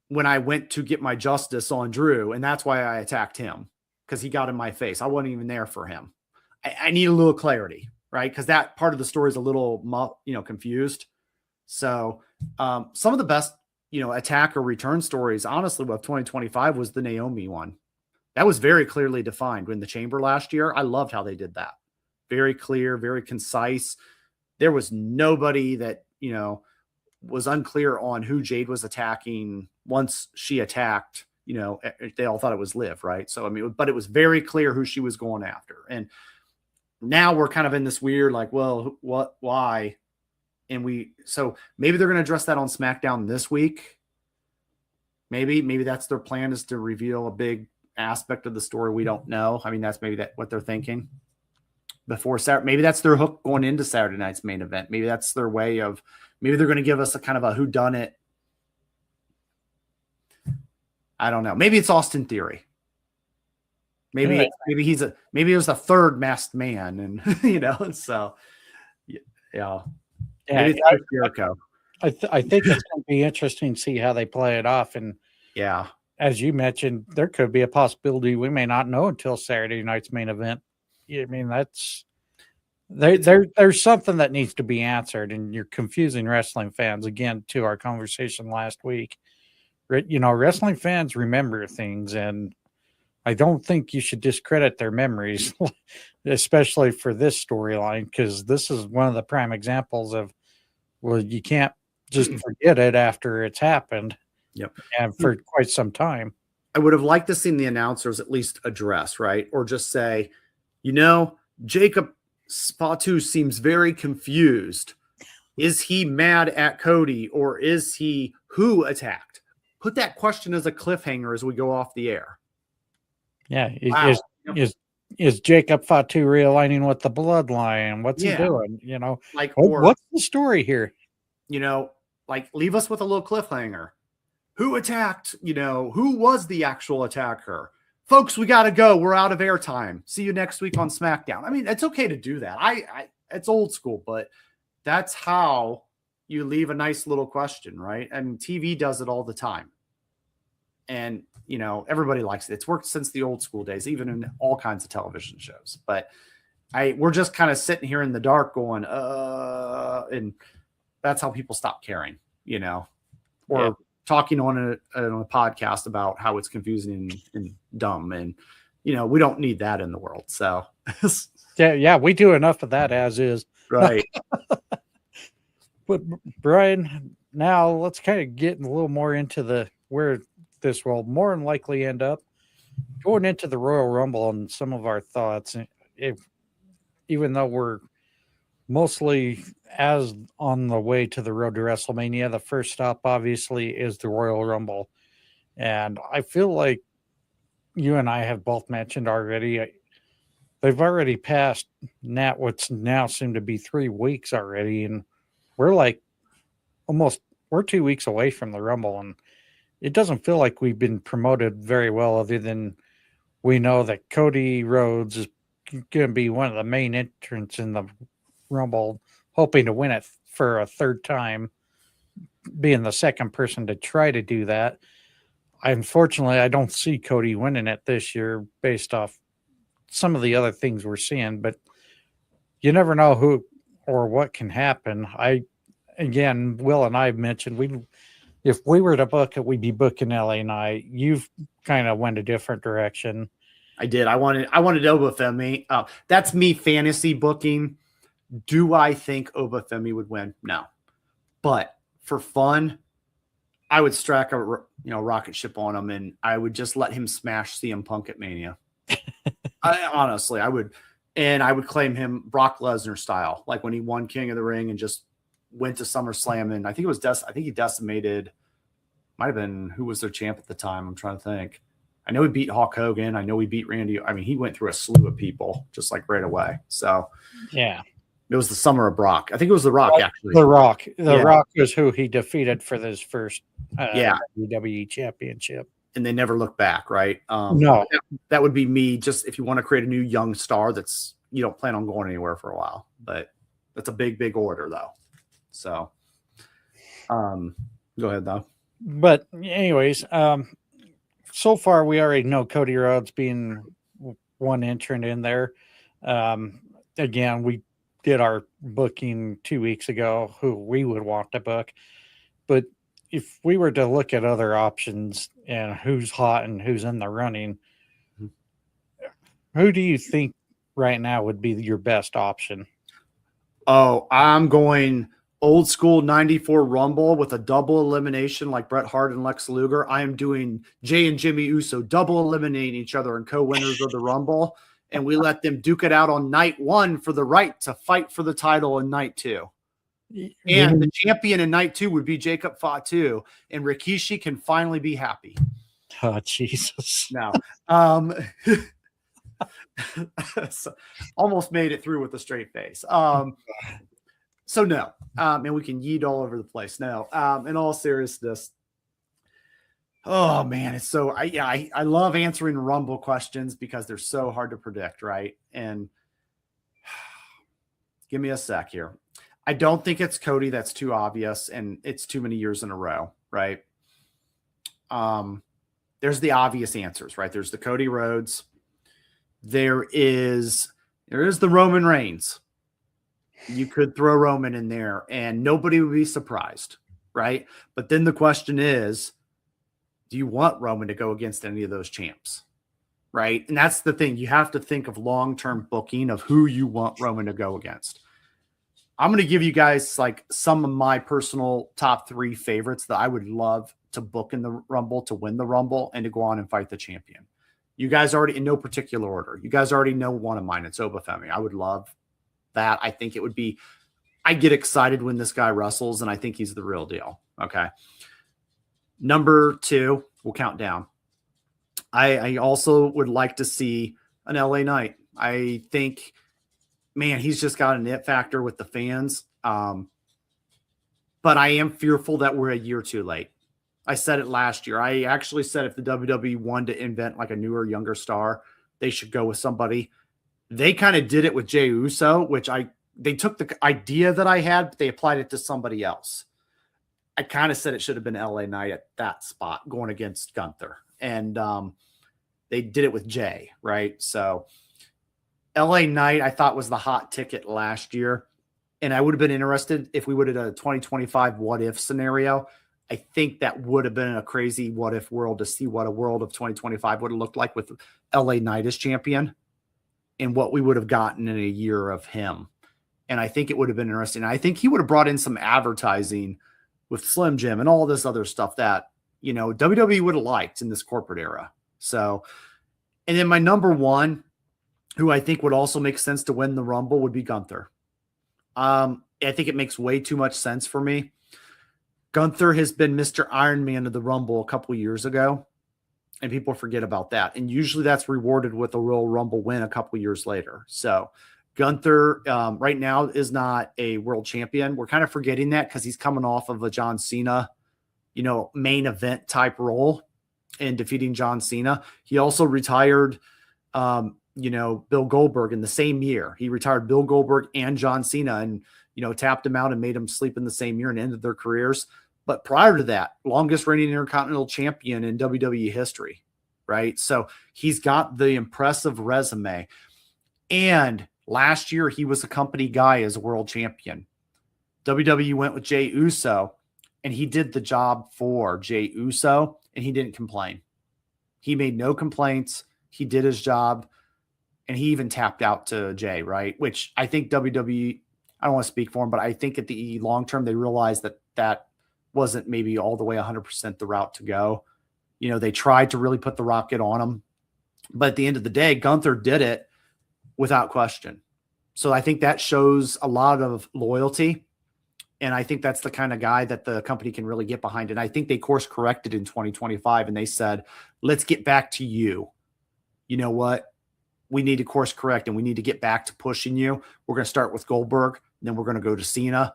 when I went to get my justice on Drew, and that's why I attacked him, because he got in my face. I wasn't even there for him. I need a little clarity, right? Because that part of the story is a little, confused. So some of the best, attack or return stories, honestly, of 2025 was the Naomi one. That was very clearly defined in the chamber last year. I loved how they did that. Very clear, very concise. There was nobody that, was unclear on who Jade was attacking. Once she attacked, they all thought it was Liv, right? So, I mean, but it was very clear who she was going after. And now we're kind of in this weird, like, well, what, why? And so maybe they're going to address that on SmackDown this week. Maybe that's their plan, is to reveal a big aspect of the story. We don't know. I mean, that's maybe what they're thinking before Saturday. Maybe that's their hook going into Saturday night's main event. Maybe that's their way of, maybe they're going to give us a kind of a whodunit. I don't know. Maybe it's Austin Theory. Maybe it was the third masked man, and so yeah. Maybe it's Jericho. I think it's going to be interesting to see how they play it off. And yeah, as you mentioned, there could be a possibility we may not know until Saturday night's main event. I mean, there's something that needs to be answered, and you're confusing wrestling fans again to our conversation last week. Wrestling fans remember things, and I don't think you should discredit their memories, especially for this storyline, because this is one of the prime examples of, well, you can't just forget it after it's happened. Yep. And for quite some time. I would have liked to see the announcers at least address, right? Or just say, Jacob Fatu seems very confused. Is he mad at Cody, or is he who attacked? Put that question as a cliffhanger as we go off the air. Yeah. Wow. Is Jacob Fatu realigning with the bloodline? What's he doing? What's the story here? Leave us with a little cliffhanger. Who attacked? Who was the actual attacker? Folks, we got to go. We're out of airtime. See you next week on SmackDown. I mean, it's okay to do that. It's old school, but that's how you leave a nice little question, right? And TV does it all the time. And, everybody likes it. It's worked since the old school days, even in all kinds of television shows. But we're just kind of sitting here in the dark going, and that's how people stop caring, or talking on a podcast about how it's confusing and dumb. And, we don't need that in the world. So yeah, we do enough of that as is. Right. But Brian, now let's kind of get a little more into where this will more than likely end up, going into the Royal Rumble and some of our thoughts. Even though we're mostly as on the way to the road to WrestleMania, the first stop obviously is the Royal Rumble. And I feel like you and I have both mentioned already, they've already passed what's now seemed to be 3 weeks already, and we're like we're 2 weeks away from the Rumble, and it doesn't feel like we've been promoted very well, other than we know that Cody Rhodes is going to be one of the main entrants in the Rumble, hoping to win it for a third time, being the second person to try to do that. Unfortunately, I don't see Cody winning it this year based off some of the other things we're seeing, but you never know who or what can happen. Again, Will and I mentioned if we were to book it, we'd be booking LA Knight. You've kind of went a different direction. I did. I wanted Obafemi. That's me fantasy booking. Do I think Obafemi would win? No. But for fun, I would strike a rocket ship on him, and I would just let him smash CM Punk at Mania. Honestly, I would, and I would claim him Brock Lesnar style, like when he won King of the Ring and just went to SummerSlam, and I think he decimated. Might have been who was their champ at the time. I'm trying to think. I know he beat Hulk Hogan. I know he beat Randy. I mean, he went through a slew of people just like right away. So yeah. It was the summer of Brock. I think it was The Rock, actually. The Rock. The Rock was who he defeated for his first WWE championship. And they never looked back, right? No. That would be me, just if you want to create a new young star that's you don't plan on going anywhere for a while. But that's a big, big order, though. So go ahead, though. But anyways, so far we already know Cody Rhodes being one entrant in there. Again, we did our booking 2 weeks ago, who we would want to book. But if we were to look at other options and who's hot and who's in the running, who do you think right now would be your best option? Oh, I'm going old school 94 Rumble with a double elimination like Bret Hart and Lex Luger. I am doing Jay and Jimmy Uso double eliminating each other and co-winners of the Rumble. And we let them duke it out on night 1 for the right to fight for the title in night 2. And the champion in night 2 would be Jacob Fatu, and Rikishi can finally be happy. Oh, Jesus. No. Almost made it through with a straight face. So no. And we can yeet all over the place. No. In all seriousness, oh man, it's so I love answering Rumble questions because they're so hard to predict, right? And give me a sec here. I don't think it's Cody. That's too obvious, and it's too many years in a row, right? There's the obvious answers, right? There's the Cody Rhodes. There is the Roman Reigns. You could throw Roman in there, and nobody would be surprised, right? But then the question is, do you want Roman to go against any of those champs? Right. And that's the thing. You have to think of long-term booking of who you want Roman to go against. I'm going to give you guys like some of my personal top 3 favorites that I would love to book in the Rumble, to win the Rumble, and to go on and fight the champion. You guys already, in no particular order, you guys already know one of mine. It's Obafemi. I would love that. I think it would be, I get excited when this guy wrestles, and I think he's the real deal. Okay. Number 2, we'll count down. I also would like to see an LA Knight. I think, man, he's just got an it factor with the fans. But I am fearful that we're a year too late. I said it last year. I actually said if the WWE wanted to invent like a newer, younger star, they should go with somebody. They kind of did it with Jey Uso, which they took the idea that I had, but they applied it to somebody else. I kind of said it should have been LA Knight at that spot going against Gunther. And they did it with Jay, right? So LA Knight, I thought, was the hot ticket last year. And I would have been interested if we would have done a 2025 what-if scenario. I think that would have been a crazy what-if world to see what a world of 2025 would have looked like with LA Knight as champion and what we would have gotten in a year of him. And I think it would have been interesting. I think he would have brought in some advertising with Slim Jim and all this other stuff that, WWE would have liked in this corporate era. So, and then my number 1, who I think would also make sense to win the Rumble, would be Gunther. I think it makes way too much sense for me. Gunther has been Mr. Iron Man of the Rumble a couple years ago. and people forget about that. And usually that's rewarded with a Royal Rumble win a couple years later. So Gunther right now is not a world champion. We're kind of forgetting that because he's coming off of a John Cena, main event type role and defeating John Cena. He also retired, Bill Goldberg in the same year. He retired Bill Goldberg and John Cena and, tapped him out and made him sleep in the same year and ended their careers. But prior to that, longest reigning Intercontinental Champion in WWE history, right? So he's got the impressive resume. And last year, he was a company guy as a world champion. WWE went with Jey Uso, and he did the job for Jey Uso, and he didn't complain. He made no complaints. He did his job, and he even tapped out to Jey, right? Which I think WWE, I don't want to speak for him, but I think at the long term, they realized that wasn't maybe all the way 100% the route to go. They tried to really put the rocket on him, but at the end of the day, Gunther did it without question. So I think that shows a lot of loyalty. And I think that's the kind of guy that the company can really get behind. And I think they course corrected in 2025 and they said, let's get back to you. You know what? We need to course correct and we need to get back to pushing you. We're going to start with Goldberg, and then we're going to go to Cena,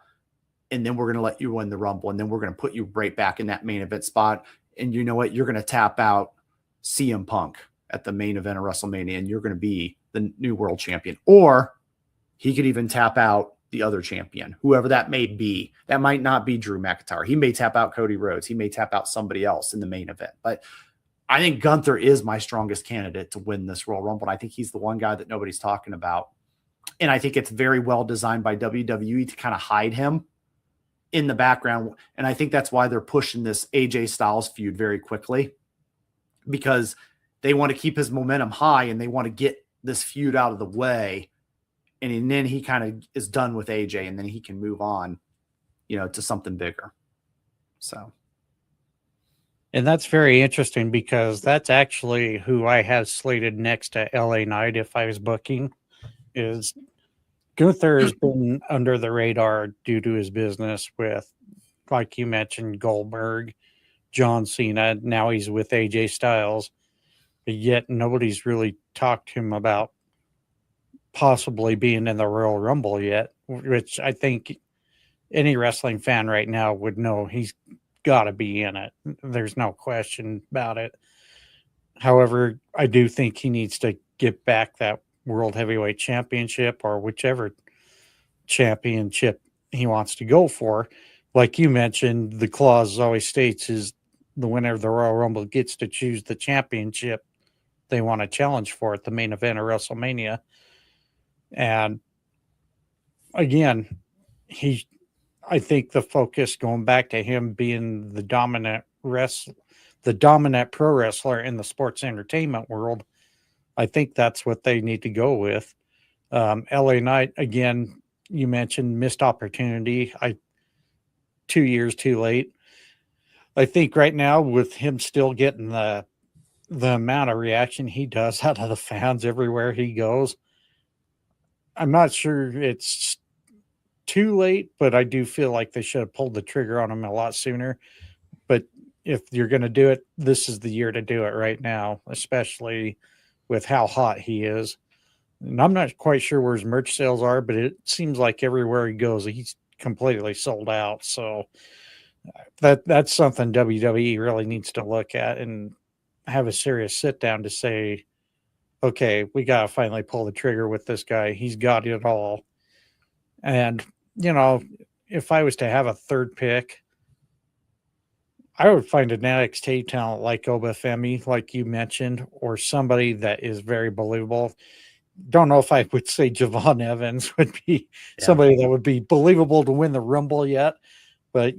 and then we're going to let you win the Rumble, and then we're going to put you right back in that main event spot. And you know what? You're going to tap out CM Punk at the main event of WrestleMania, and you're going to be the new world champion. Or he could even tap out the other champion, whoever that may be. That might not be Drew McIntyre. He may tap out Cody Rhodes. He may tap out somebody else in the main event. But I think Gunther is my strongest candidate to win this Royal Rumble. And I think he's the one guy that nobody's talking about. And I think it's very well designed by WWE to kind of hide him in the background. And I think that's why they're pushing this AJ Styles feud very quickly, because they want to keep his momentum high and they want to get this feud out of the way. And then he kind of is done with AJ, and then he can move on, to something bigger. So. And that's very interesting because that's actually who I have slated next to LA Knight if I was booking. Is Gunther has been under the radar due to his business with, like you mentioned, Goldberg, John Cena. Now he's with AJ Styles, but yet nobody's really talked to him about possibly being in the Royal Rumble yet, which I think any wrestling fan right now would know he's got to be in it. There's no question about it. However, I do think he needs to get back that World Heavyweight Championship or whichever championship he wants to go for. Like you mentioned, the clause always states is the winner of the Royal Rumble gets to choose the championship they want to challenge for at the main event of WrestleMania. And again, I think the focus going back to him being the dominant pro wrestler in the sports entertainment world, I think that's what they need to go with. LA Knight, again, you mentioned missed opportunity. 2 years too late. I think right now with him still getting the amount of reaction he does out of the fans everywhere he goes, I'm not sure it's too late, but I do feel like they should have pulled the trigger on him a lot sooner. But if you're going to do it, this is the year to do it right now, especially with how hot he is. And I'm not quite sure where his merch sales are, but it seems like everywhere he goes, he's completely sold out. So that's something WWE really needs to look at and have a serious sit down to say, okay, we got to finally pull the trigger with this guy. He's got it all. And, if I was to have a third pick, I would find an NXT talent like Obafemi, like you mentioned, or somebody that is very believable. Don't know if I would say Javon Evans would be somebody that would be believable to win the Rumble yet. But,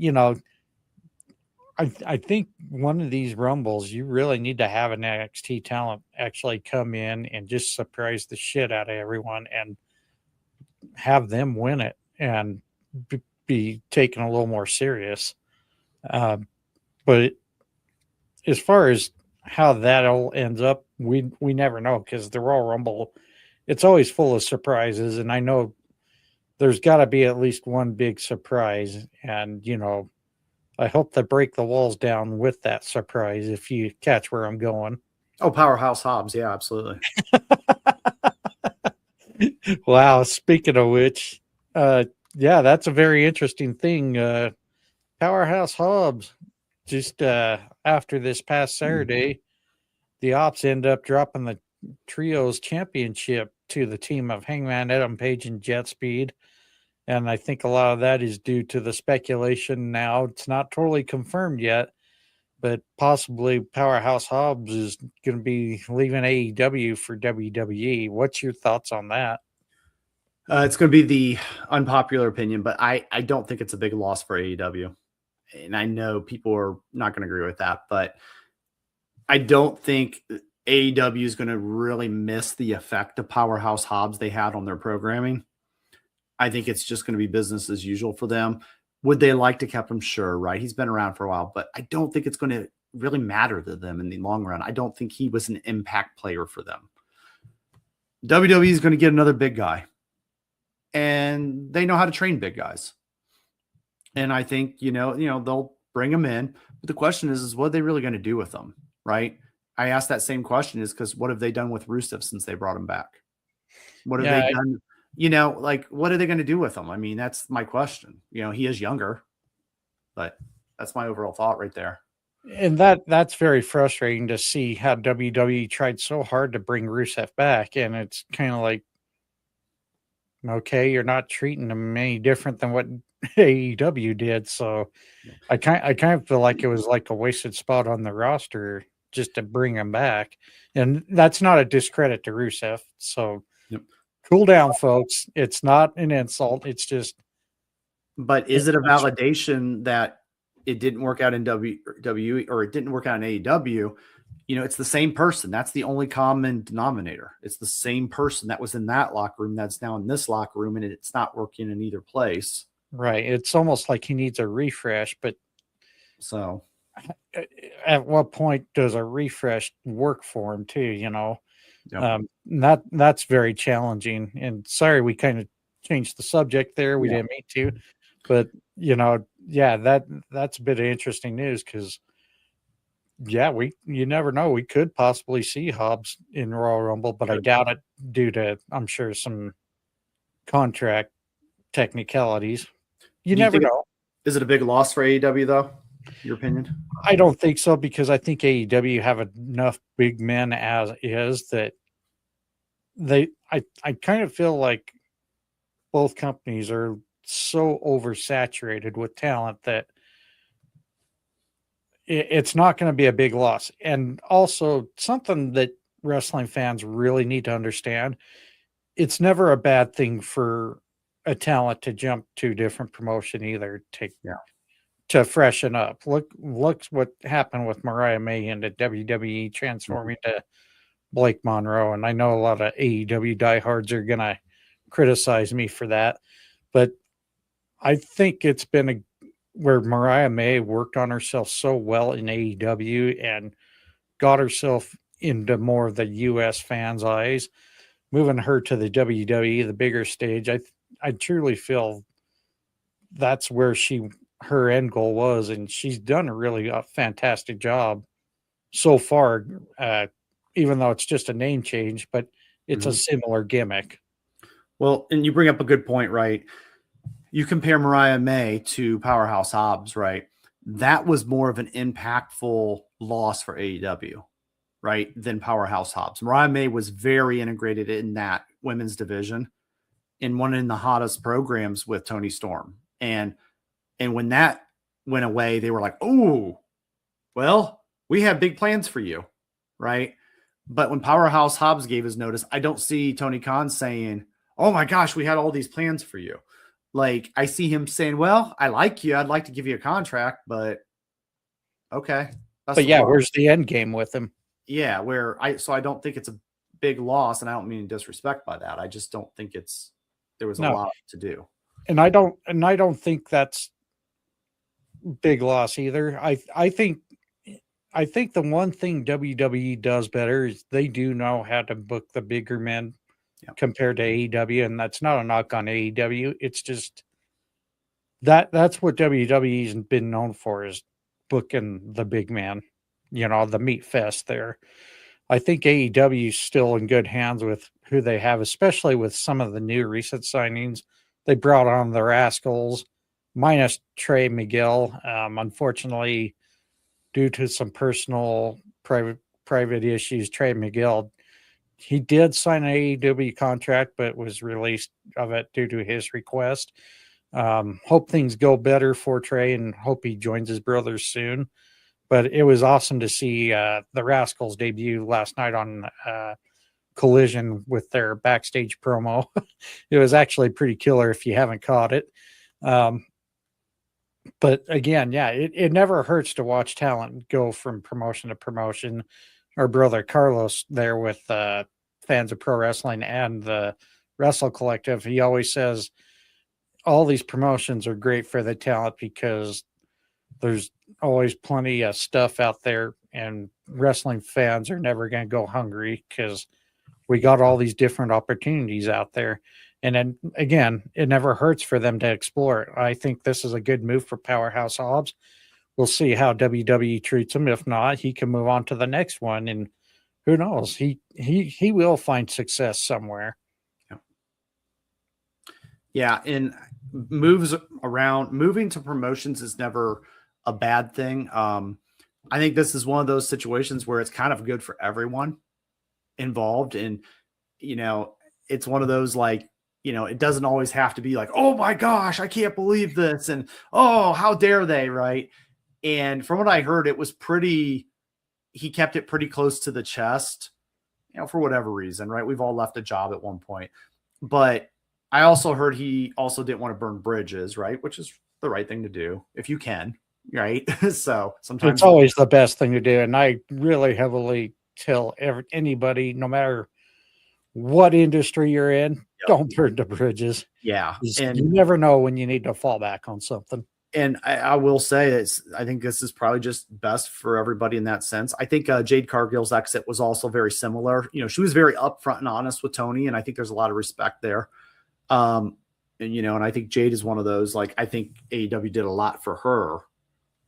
I think one of these Rumbles, you really need to have an NXT talent actually come in and just surprise the shit out of everyone and have them win it and be taken a little more serious. But as far as how that all ends up, we never know, because the Royal Rumble, it's always full of surprises. And I know there's got to be at least one big surprise. And, I hope they break the walls down with that surprise, if you catch where I'm going. Oh, Powerhouse Hobbs. Yeah, absolutely. Wow. Speaking of which, yeah, that's a very interesting thing. Powerhouse Hobbs, just after this past Saturday, the Ops end up dropping the Trios Championship to the team of Hangman Adam Page and Jet Speed. And I think a lot of that is due to the speculation now. It's not totally confirmed yet, but possibly Powerhouse Hobbs is going to be leaving AEW for WWE. What's your thoughts on that? It's going to be the unpopular opinion, but I don't think it's a big loss for AEW. And I know people are not going to agree with that, but I don't think AEW is going to really miss the effect of Powerhouse Hobbs they had on their programming. I think it's just going to be business as usual for them. Would they like to keep him? Sure, right? He's been around for a while, but I don't think it's going to really matter to them in the long run. I don't think he was an impact player for them. WWE is going to get another big guy, and they know how to train big guys. And I think, they'll bring him in. But the question is what are they really going to do with them, right? I asked that same question is because what have they done with Rusev since they brought him back? What have they done? What are they going to do with him? I mean, that's my question. He is younger, but that's my overall thought right there. And that's very frustrating to see how WWE tried so hard to bring Rusev back. And it's kind of like, okay, you're not treating him any different than what AEW did. So I kind of feel like it was like a wasted spot on the roster just to bring him back. And that's not a discredit to Rusev. So cool down, folks. It's not an insult. It's just. But is it a validation that it didn't work out in WWE or it didn't work out in AEW? It's the same person. That's the only common denominator. It's the same person that was in that locker room that's now in this locker room, and it's not working in either place. Right. It's almost like he needs a refresh, but so at what point does a refresh work for him too, Yep. That's very challenging. And sorry, we kind of changed the subject there. We didn't mean to, but that's a bit of interesting news because you never know. We could possibly see Hobbs in Royal Rumble, but I doubt it due to, I'm sure, some contract technicalities. You never know. Is it a big loss for AEW though? Your opinion? I don't think so because I think AEW have enough big men as is that I kind of feel like both companies are so oversaturated with talent that it's not going to be a big loss. And also something that wrestling fans really need to understand, it's never a bad thing for a talent to jump to a different promotion either to freshen up. Look what happened with Mariah May into WWE transforming to Blake Monroe. And I know a lot of AEW diehards are going to criticize me for that, but I think it's been where Mariah May worked on herself so well in AEW and got herself into more of the US fans' eyes, moving her to the WWE, the bigger stage. I truly feel that's where her end goal was, and she's done a really fantastic job so far, even though it's just a name change, but it's a similar gimmick. Well, and you bring up a good point, right? You compare Mariah May to Powerhouse Hobbs, right? That was more of an impactful loss for AEW, right, than Powerhouse Hobbs. Mariah May was very integrated in that women's division and one in the hottest programs with Tony Storm. And when that went away, they were like, oh, well, we have big plans for you, right? But when Powerhouse Hobbs gave his notice, I don't see Tony Khan saying, oh my gosh, we had all these plans for you. Like, I see him saying, well, I like you. I'd like to give you a contract, but okay. But yeah, where's the end game with him? Yeah, so I don't think it's a big loss, and I don't mean disrespect by that. I just don't think there was a lot to do. And I don't think that's big loss either. I think the one thing WWE does better is they do know how to book the bigger men compared to AEW, and that's not a knock on AEW. It's just that's what WWE's been known for, is booking the big man, the meat fest there. I think AEW is still in good hands with who they have, especially with some of the new recent signings. They brought on the Rascals, minus Trey Miguel. Unfortunately, due to some personal private issues, Trey Miguel, he did sign an AEW contract, but was released of it due to his request. Hope things go better for Trey, and hope he joins his brothers soon. But it was awesome to see the Rascals debut last night on Collision with their backstage promo. It was actually pretty killer if you haven't caught it. But again, yeah, it never hurts to watch talent go from promotion to promotion. Our brother Carlos there with Fans of Pro Wrestling and the Wrestle Collective, he always says all these promotions are great for the talent because there's always plenty of stuff out there, and wrestling fans are never going to go hungry because we got all these different opportunities out there. And then again, it never hurts for them to explore it. I think this is a good move for Powerhouse Hobbs. We'll see how WWE treats him. If not, he can move on to the next one, and who knows? He will find success somewhere. Yeah, and moving to promotions is never a bad thing. I think this is one of those situations where it's kind of good for everyone involved. And, it's one of those, like, it doesn't always have to be like, oh my gosh, I can't believe this. And, oh, how dare they. Right. And from what I heard, he kept it pretty close to the chest, for whatever reason. Right. We've all left a job at one point, but I also heard he also didn't want to burn bridges. Right. Which is the right thing to do if you can. Right. So sometimes it's always the best thing to do. And I really heavily tell anybody, no matter what industry you're in, yep, don't burn the bridges. Yeah. And you never know when you need to fall back on something. And I will say I think this is probably just best for everybody in that sense. I think Jade Cargill's exit was also very similar. She was very upfront and honest with Tony, and I think there's a lot of respect there. And I think Jade is one of those, like, I think AEW did a lot for her.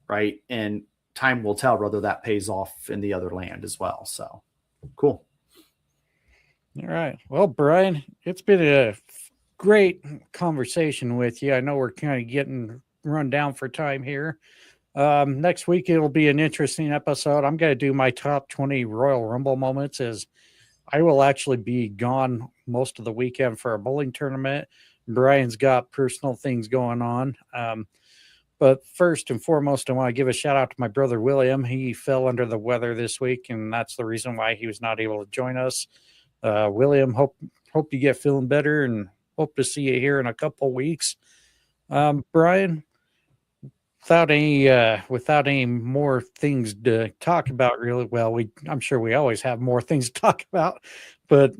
Right. And time will tell whether that pays off in the other land as well. So cool. All right. Well, Brian, it's been a great conversation with you. I know we're kind of getting run down for time here. Next week, it'll be an interesting episode. I'm going to do my top 20 Royal Rumble moments, as I will actually be gone most of the weekend for a bowling tournament. Brian's got personal things going on. But first and foremost, I want to give a shout out to my brother, William. He fell under the weather this week, and that's the reason why he was not able to join us. William, hope you get feeling better, and hope to see you here in a couple weeks. Brian, without any more things to talk about, really, well, I'm sure we always have more things to talk about, but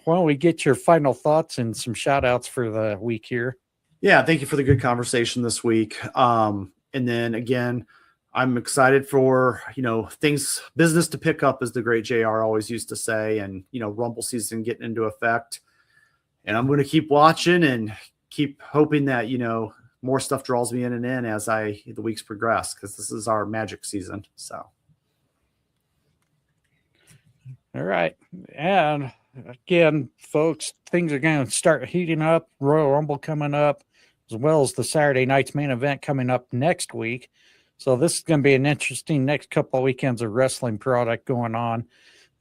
why don't we get your final thoughts and some shout outs for the week here? Yeah, thank you for the good conversation this week. And then again, I'm excited for, business to pick up, as the great JR always used to say, and, Rumble season getting into effect. And I'm going to keep watching and keep hoping that, more stuff draws me in and in as the weeks progress, because this is our magic season. So. All right. And again, folks, things are going to start heating up. Royal Rumble coming up, as well as the Saturday night's main event coming up next week. So this is going to be an interesting next couple of weekends of wrestling product going on.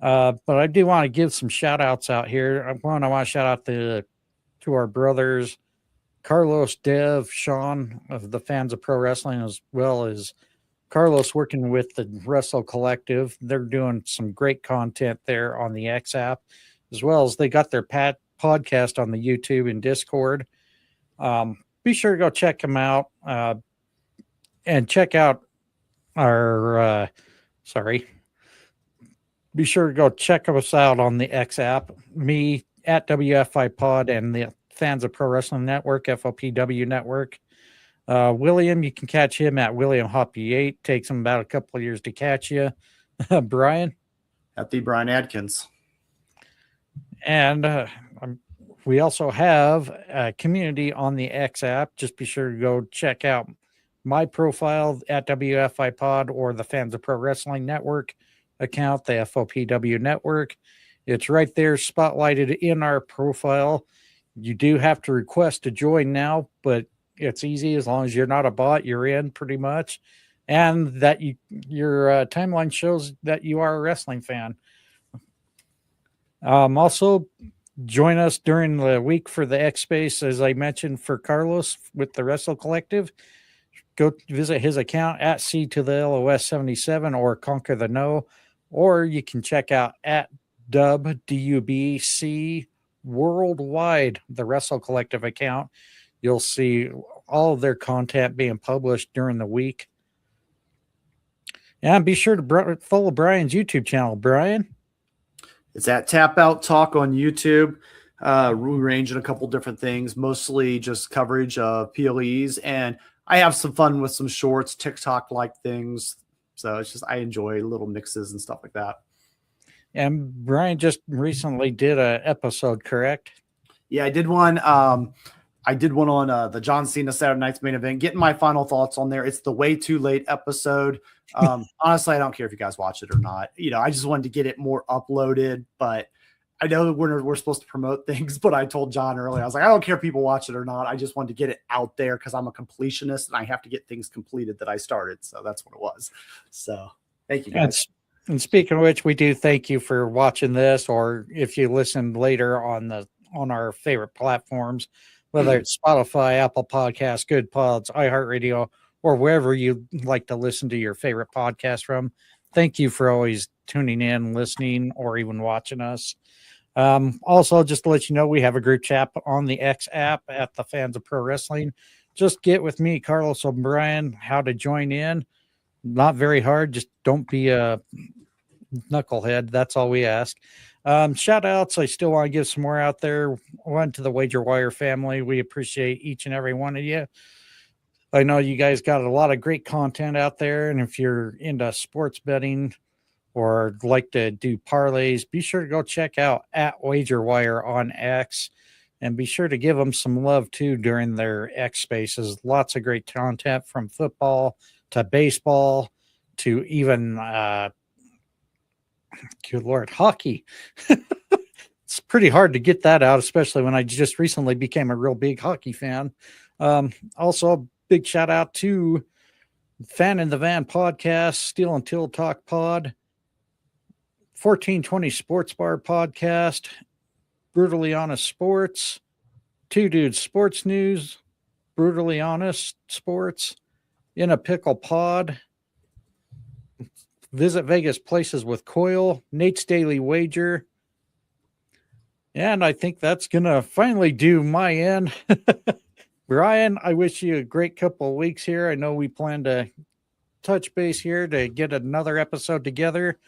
But I do want to give some shout outs out here. I want to shout out to our brothers, Carlos, Dev, Sean of the Fans of Pro Wrestling, as well as Carlos working with the Wrestle Collective. They're doing some great content there on the X app, as well as they got their podcast on the YouTube and Discord. Be sure to go check them out, and check out our, be sure to go check us out on the X app, me at WFI Pod, and the Fans of Pro Wrestling Network, FOPW Network. William, you can catch him at William Hoppy 8. Takes him about a couple of years to catch you. Brian? At the Brian Adkins. And We also have a community on the X app. Just be sure to go check out my profile at WFI Pod or the Fans of Pro Wrestling Network account, the FOPW Network. It's right there, spotlighted in our profile. You do have to request to join now, but it's easy as long as you're not a bot. You're in pretty much, and that your timeline shows that you are a wrestling fan. Also, join us during the week for the X Space, as I mentioned, for Carlos with the Wrestle Collective. Go visit his account at C to the LOS 77 or Conquer the No, or you can check out at DUBC Worldwide, the Wrestle Collective account. You'll see all of their content being published during the week. And be sure to follow Brian's YouTube channel. Brian? It's at Tap Out Talk on YouTube. We range in a couple different things, mostly just coverage of PLEs. And I have some fun with some shorts, TikTok-like things. So it's just, I enjoy little mixes and stuff like that. And Brian just recently did an episode, correct? Yeah, I did one. I did one on the John Cena Saturday Night's Main Event, getting my final thoughts on there. It's the Way Too Late episode. Honestly, I don't care if you guys watch it or not. I just wanted to get it more uploaded, but I know we're supposed to promote things, but I told John earlier, I was like, I don't care if people watch it or not. I just wanted to get it out there because I'm a completionist and I have to get things completed that I started. So that's what it was. So thank you guys. And speaking of which, we do thank you for watching this, or if you listen later on our favorite platforms, whether it's Spotify, Apple Podcasts, Good Pods, iHeartRadio, or wherever you like to listen to your favorite podcast from. Thank you for always tuning in, listening, or even watching us. Also, just to let you know, we have a group chat on the X app at the Fans of Pro Wrestling. Just get with me, Carlos O'Brien, how to join in. Not very hard. Just don't be a knucklehead. That's all we ask. Shout outs. I still want to give some more out there. One to the Wager Wire family. We appreciate each and every one of you. I know you guys got a lot of great content out there. And if you're into sports betting or like to do parlays, be sure to go check out at Wager Wire on X, and be sure to give them some love too during their X spaces. Lots of great content from football to baseball to even, good Lord, hockey. It's pretty hard to get that out, especially when I just recently became a real big hockey fan. Also, big shout out to Fan in the Van podcast, Steel and Till Talk Pod, 1420 Sports Bar podcast, Brutally Honest Sports, Two Dudes Sports News, Brutally Honest Sports, In a Pickle Pod, Visit Vegas Places with Coil, Nate's Daily Wager. And I think that's going to finally do my end. Brian, I wish you a great couple of weeks here. I know we plan to touch base here to get another episode together.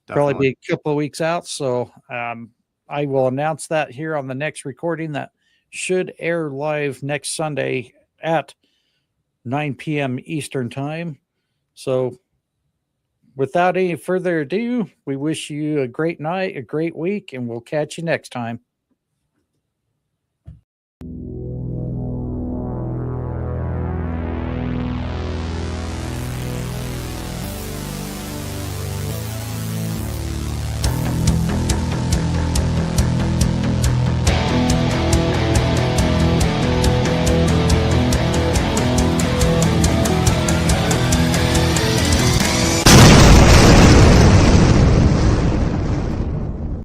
Definitely. Probably be a couple of weeks out. So I will announce that here on the next recording that should air live next Sunday at 9 p.m. Eastern time. So without any further ado, we wish you a great night, a great week, and we'll catch you next time.